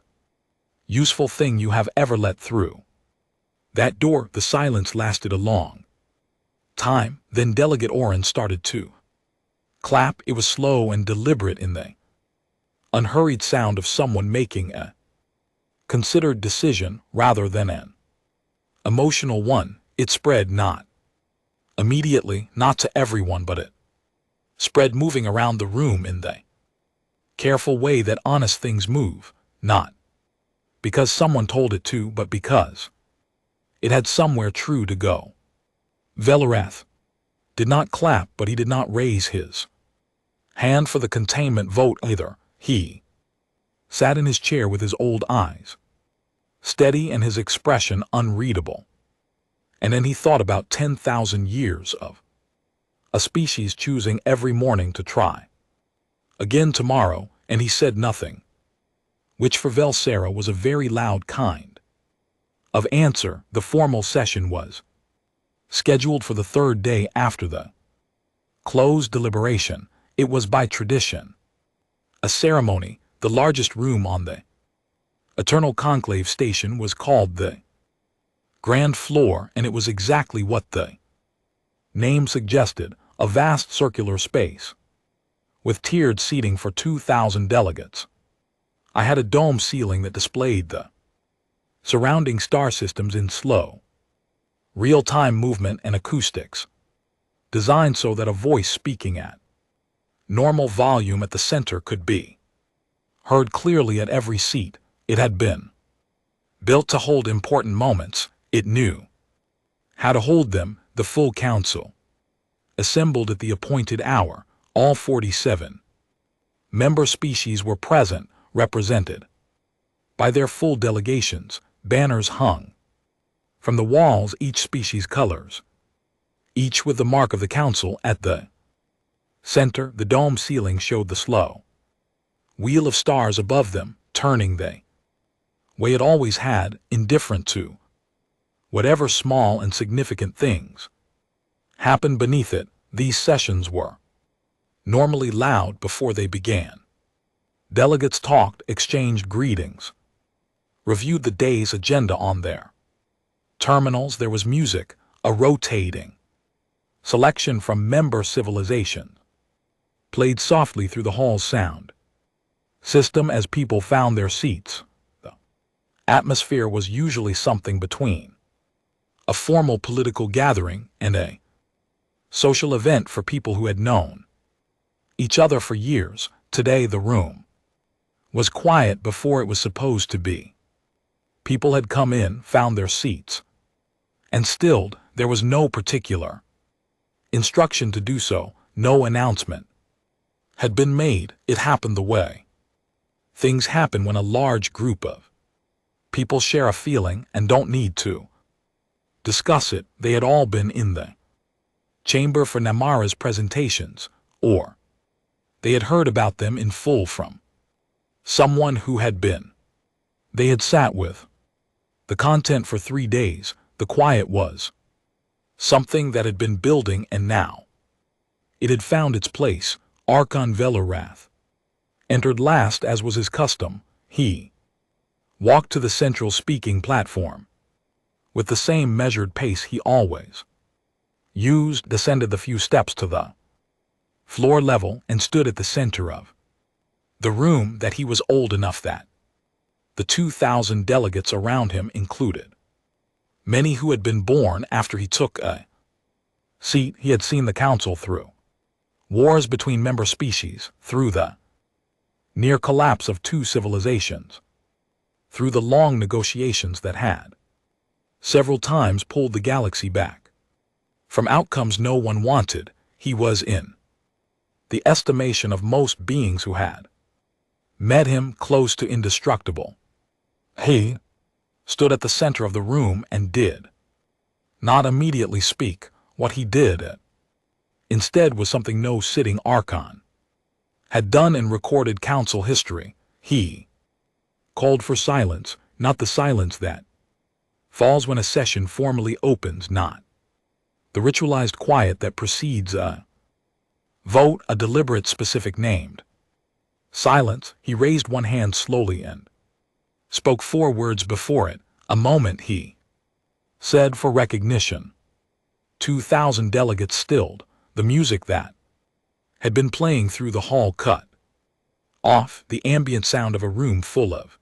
useful thing you have ever let through that door. The silence lasted a long time. Then Delegate Oren started to clap. It was slow and deliberate, in the unhurried sound of someone making a considered decision rather than an emotional one. It spread not immediately, not to everyone, but it spread, moving around the room in the careful way that honest things move, not because someone told it to, but because it had somewhere true to go. Velarath did not clap, but he did not raise his hand for the containment vote either. He sat in his chair with his old eyes steady and his expression unreadable. And then he thought about 10,000 years of a species choosing every morning to try again tomorrow, and he said nothing, which for Velsera was a very loud kind of answer. The formal session was scheduled for the third day after the closed deliberation. It was by tradition a ceremony. The largest room on the Eternal Conclave Station was called the Grand Floor, and it was exactly what the name suggested: a vast circular space with tiered seating for 2,000 delegates. I had a dome ceiling that displayed the surrounding star systems in slow, real-time movement and acoustics, designed so that a voice speaking at normal volume at the center could be heard clearly at every seat. It had been built to hold important moments. It knew how to hold them. The full council assembled at the appointed hour. All 47 member species were present, represented by their full delegations. Banners hung from the walls, each species colors, each with the mark of the council at the center. The dome ceiling showed the slow wheel of stars above them, turning the way it always had, indifferent to whatever small and significant things happened beneath it. These sessions were normally loud before they began. Delegates talked, exchanged greetings, reviewed the day's agenda on their terminals. There was music, a rotating selection from member civilization, played softly through the hall's sound system as people found their seats. The atmosphere was usually something between a formal political gathering and a social event for people who had known each other for years. Today the room was quiet before it was supposed to be. People had come in, found their seats, and stilled. There was no particular instruction to do so. No announcement had been made. It happened the way things happen when a large group of people share a feeling and don't need to discuss it. They had all been in the chamber for Namara's presentations, or they had heard about them in full from someone who had been they had sat with. The content for 3 days, the quiet was something that had been building, and now it had found its place. Archon Velarath entered last, as was his custom. He walked to the central speaking platform with the same measured pace he always used, descended the few steps to the floor level, and stood at the center of the room that he was old enough that the 2,000 delegates around him included many who had been born after he took a seat. He had seen the council through wars between member species, through the near collapse of two civilizations, through the long negotiations that had several times pulled the galaxy back from outcomes no one wanted. He was, in the estimation of most beings who had met him, close to indestructible. He stood at the center of the room and did not immediately speak. What he did instead was something no sitting archon had done in recorded council history. He called for silence, not the silence that falls when a session formally opens, not the ritualized quiet that precedes a vote, a deliberate, specific, named silence. He raised one hand slowly and spoke 4 words before it. A moment, he said, for recognition. 2,000 delegates stilled. The music that had been playing through the hall cut off. The ambient sound of a room full of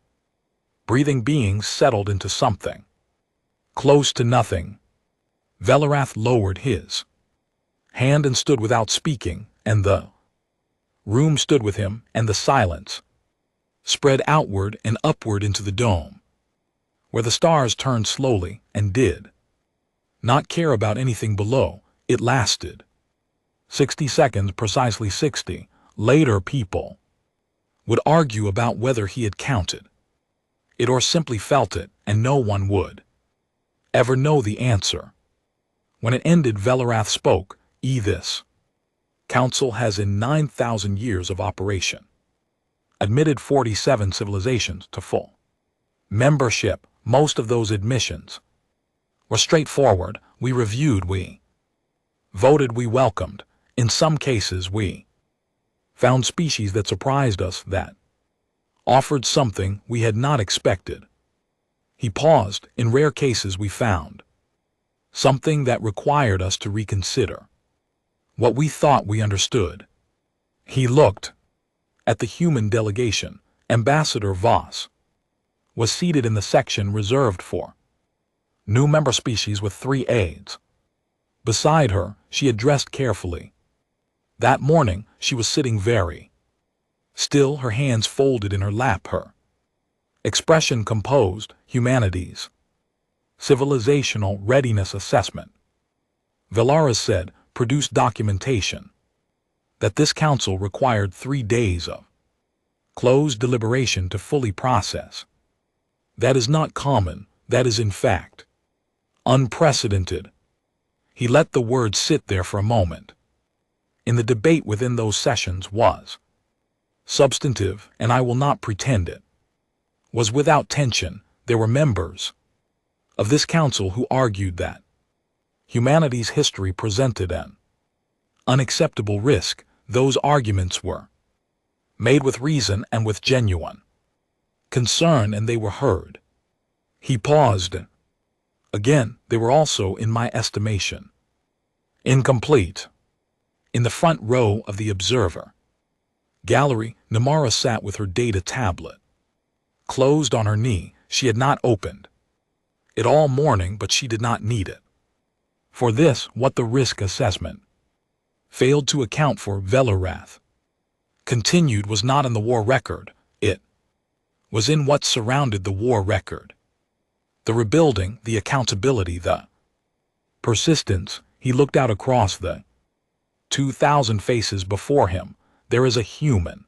breathing beings settled into something close to nothing. Velarath lowered his hand and stood without speaking, and the room stood with him, and the silence spread outward and upward into the dome, where the stars turned slowly and did not care about anything below. It lasted 60 seconds, precisely 60. Later, people would argue about whether he had counted it or simply felt it, and no one would ever know the answer. When it ended, Velarath spoke. This council has, in 9,000 years of operation, admitted 47 civilizations to full membership. Most of those admissions were straightforward. We reviewed, we voted, we welcomed. In some cases, we found species that surprised us, that offered something we had not expected. He paused. In rare cases, we found something that required us to reconsider what we thought we understood. He looked at the human delegation. Ambassador Voss was seated in the section reserved for new member species with 3 aides. Beside her, she had dressed carefully. That morning, she was sitting very still, her hands folded in her lap, her expression composed. Humanities Civilizational Readiness Assessment. Velarath said, produced documentation that this council required 3 days of closed deliberation to fully process. That is not common. That is, in fact, unprecedented. He let the words sit there for a moment. In the debate within those sessions was substantive, and I will not pretend it was without tension. There were members of this council who argued that humanity's history presented an unacceptable risk. Those arguments were made with reason and with genuine concern, and they were heard. He paused. Again, they were also, in my estimation, incomplete. In the front row of the observer gallery, Namara sat with her data tablet closed on her knee. She had not opened it all morning, but she did not need it for this. What the risk assessment failed to account for, Velarath continued, was not in the war record. It was in what surrounded the war record. The rebuilding, the accountability, the persistence. He looked out across the 2,000 faces before him. There is a human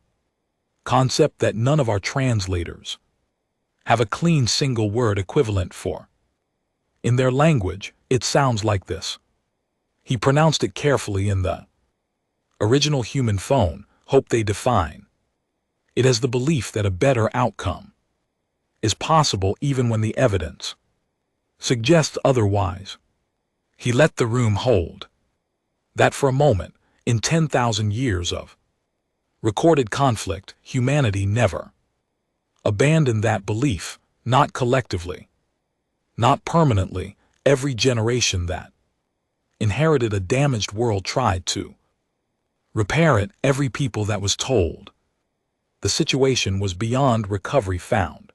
concept that none of our translators have a clean single word equivalent for. In their language, it sounds like this. He pronounced it carefully in the original human phone. Hope they define it as the belief that a better outcome is possible even when the evidence suggests otherwise. He let the room hold that for a moment. In 10,000 years of recorded conflict, humanity never abandoned that belief, not collectively, not permanently. Every generation that inherited a damaged world tried to Repair it, every people that was told. The situation was beyond recovery found.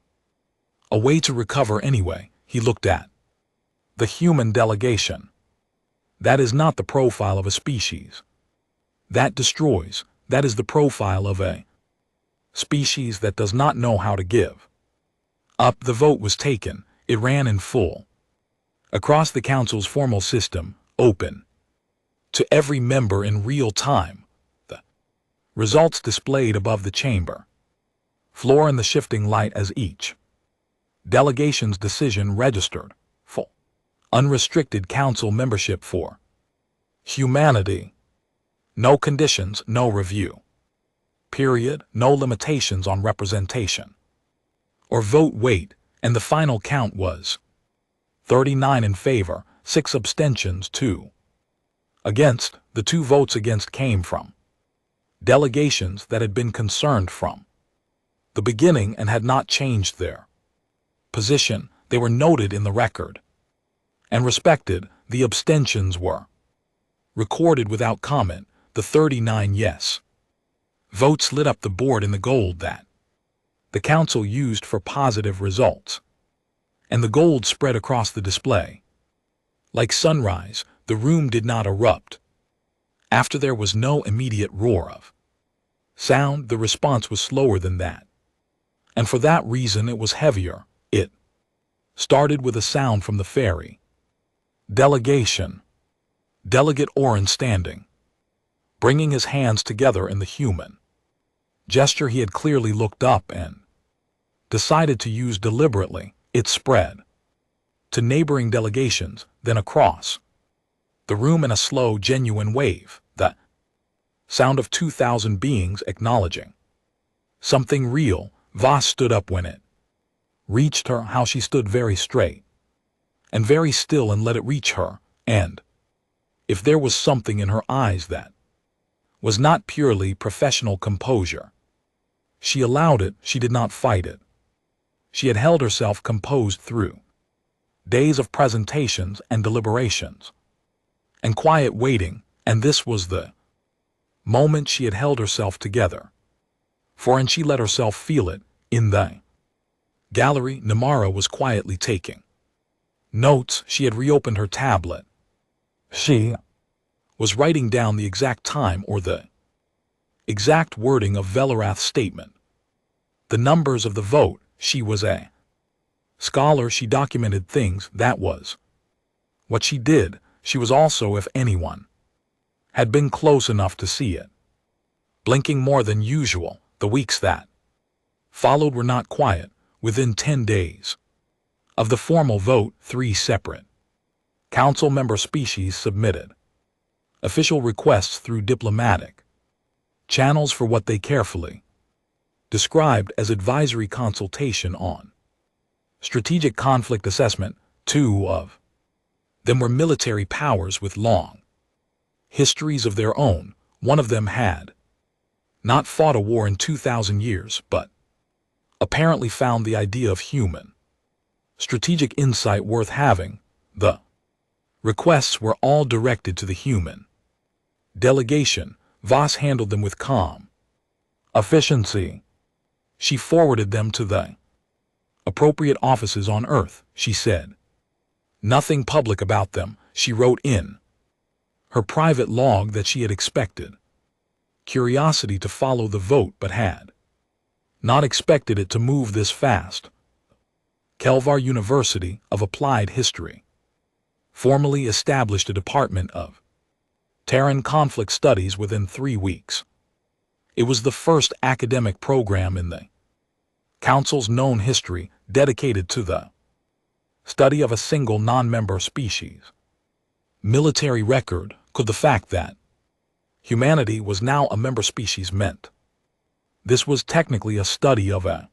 A way to recover anyway, he looked at. The human delegation. That is not the profile of a species. That destroys, that is the profile of a species that does not know how to give up. The vote was taken, it ran in full. Across the council's formal system, open to every member in real time. The results displayed above the chamber floor in the shifting light as each delegation's decision registered. Full. Unrestricted council membership for humanity. No conditions, no review. Period, no limitations on representation or vote weight, and the final count was 39 in favor, 6 abstentions, 2 against. The 2 votes against came from delegations that had been concerned from the beginning and had not changed their position. They were noted in the record and respected. The abstentions were recorded without comment. The 39 yes votes lit up the board in the gold that the council used for positive results, and the gold spread across the display. Like sunrise, the room did not erupt. After there was no immediate roar of sound, the response was slower than that. And for that reason it was heavier. It started with a sound from the ferry. Delegation. Delegate Oren standing, bringing his hands together in the human gesture he had clearly looked up and decided to use deliberately. It spread to neighboring delegations, then across the room in a slow, genuine wave, the sound of 2,000 beings acknowledging something real. Voss stood up when it reached her. How she stood very straight and very still and let it reach her, and if there was something in her eyes that was not purely professional composure, she allowed it. She did not fight it. She had held herself composed through days of presentations and deliberations and quiet waiting, and this was the moment she had held herself together for, and she let herself feel it. In the gallery, Nimara was quietly taking notes. She had reopened her tablet. She was writing down the exact time or the exact wording of Velarath's statement, the numbers of the vote. She was a scholar. She documented things. That was what she did. She was also, if anyone had been close enough to see it, blinking more than usual. The weeks that followed were not quiet. Within 10 days of the formal vote, 3 separate council member species submitted official requests through diplomatic channels for what they carefully described as advisory consultation on strategic conflict assessment. 2 of them were military powers with long histories of their own. One of them had not fought a war in 2,000 years, but apparently found the idea of human strategic insight worth having. The requests were all directed to the human delegation. Voss handled them with calm efficiency. She forwarded them to the appropriate offices on Earth. She said nothing public about them. She wrote in her private log that she had expected curiosity to follow the vote but had not expected it to move this fast. Kelvar University of Applied History formally established a department of Terran conflict studies within 3 weeks. It was the first academic program in the Council's known history dedicated to the study of a single non-member species. Military record. Could the fact that humanity was now a member species meant this was technically a study of a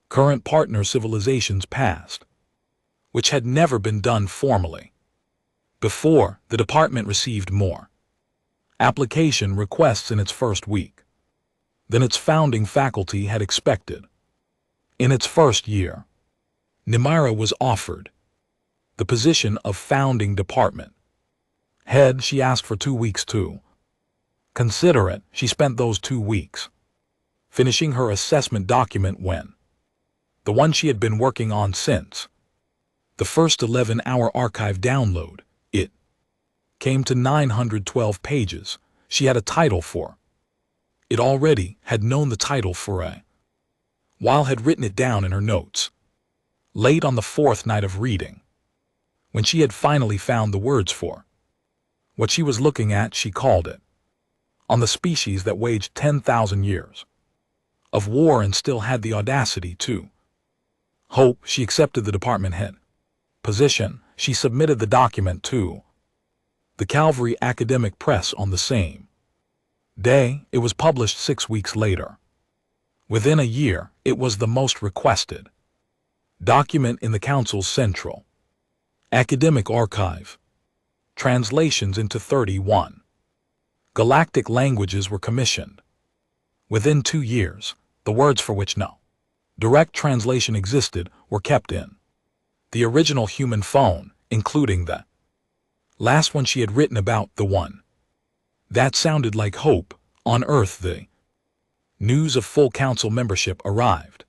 current partner civilization's past, which had never been done formally before. The department received more application requests in its first week than its founding faculty had expected. In its first year, Nimara was offered the position of founding department head. She asked for 2 weeks to Considerate, she spent those 2 weeks finishing her assessment document when the one she had been working on since the first 11-hour archive download, it came to 912 pages. She had a title for it already, had known the title for a while, had written it down in her notes. Late on the 4th night of reading, when she had finally found the words for what she was looking at, she called it On the Species That Waged 10,000 Years of War and Still Had the Audacity to Hope. She accepted the department head position. She submitted the document to the Calvary Academic Press on the same day. It was published 6 weeks later. Within a year, it was the most requested document in the Council's Central Academic Archive. Translations into 31 galactic languages were commissioned. Within 2 years, the words for which no direct translation existed were kept in the original human phone, including the last one she had written about, the one that sounded like hope on Earth. The news of full council membership arrived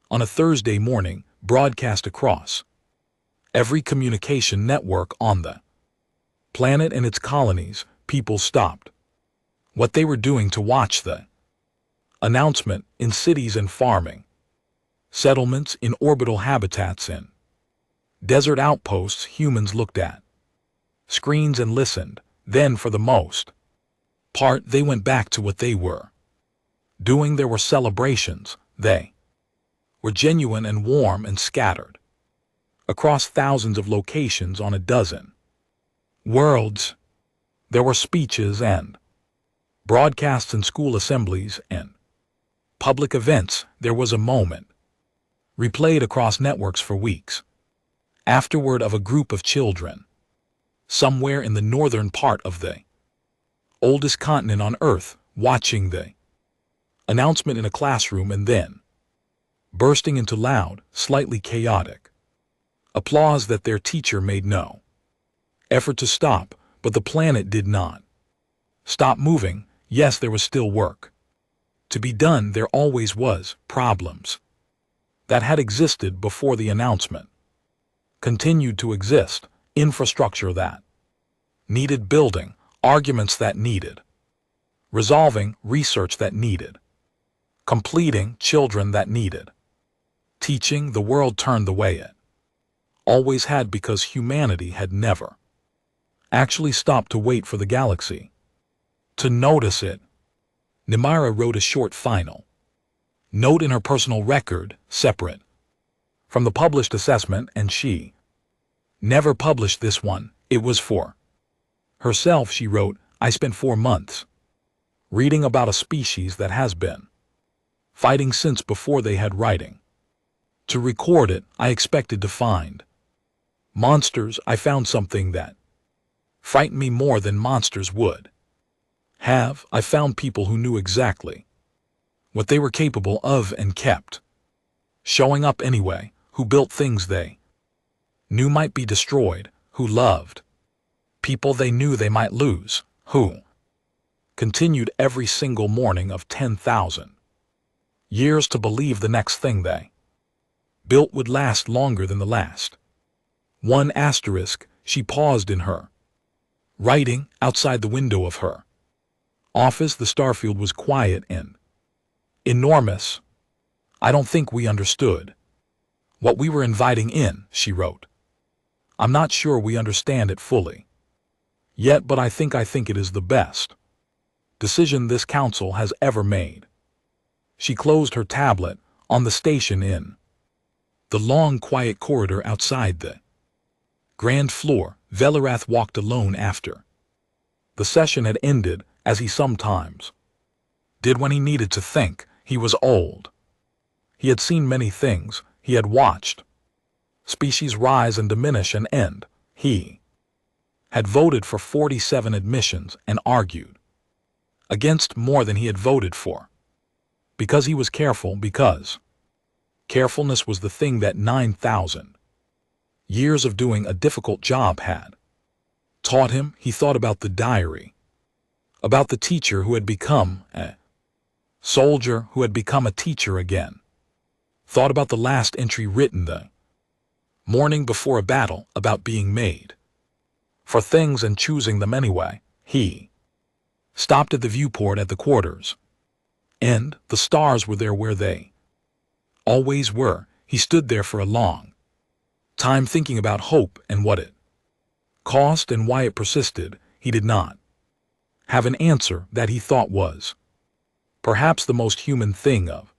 on a Thursday morning, broadcast across every communication network on the planet and its colonies. People stopped what they were doing to watch the announcement. In cities and farming settlements, in orbital habitats, in desert outposts, humans looked at screens and listened. Then, for the most part, they went back to what they were doing. There were celebrations. They were genuine and warm and scattered across thousands of locations on a dozen worlds. There were speeches and broadcasts in school assemblies and public events. There was a moment replayed across networks for weeks afterward of a group of children somewhere in the northern part of the oldest continent on Earth watching the announcement in a classroom and then bursting into loud, slightly chaotic applause that their teacher made no effort to stop. But the planet did not stop moving. Yes, there was still work to be done. There always was. Problems that had existed before the announcement continued to exist. Infrastructure that needed building, arguments that needed resolving, research that needed completing, children that needed teaching. The world turned the way it always had because humanity had never actually stopped to wait for the galaxy to notice it. Nimira wrote a short final note in her personal record, separate from the published assessment, and she never published this one. It was for herself. She wrote, I spent 4 months reading about a species that has been fighting since before they had writing. To record it, I expected to find monsters. I found something that frightened me more than monsters would have. I found people who knew exactly what they were capable of and kept showing up anyway, who built things they knew might be destroyed, who loved people they knew they might lose, who continued every single morning of 10,000 years to believe the next thing they built would last longer than the last one. Asterisk. She paused in her writing. Outside the window of her office, the starfield was quiet and enormous. I don't think we understood what we were inviting in, she wrote. I'm not sure we understand it fully yet, but I think it is the best decision this council has ever made. She closed her tablet on the station in the long, quiet corridor outside the grand floor. Velarath walked alone after the session had ended, as he sometimes did when he needed to think. He was old. He had seen many things. He had watched species rise and diminish and end. He had voted for 47 admissions and argued against more than he had voted for. Because he was careful, because carefulness was the thing that 9,000 years of doing a difficult job had taught him. He thought about the diary About the teacher who had become a soldier who had become a teacher again. Thought about the last entry written the morning before a battle about being made for things and choosing them anyway. He stopped at the viewport at the quarters, and the stars were there where they always were. He stood there for a long time thinking about hope and what it cost and why it persisted. He did not have an answer that he thought was perhaps the most human thing of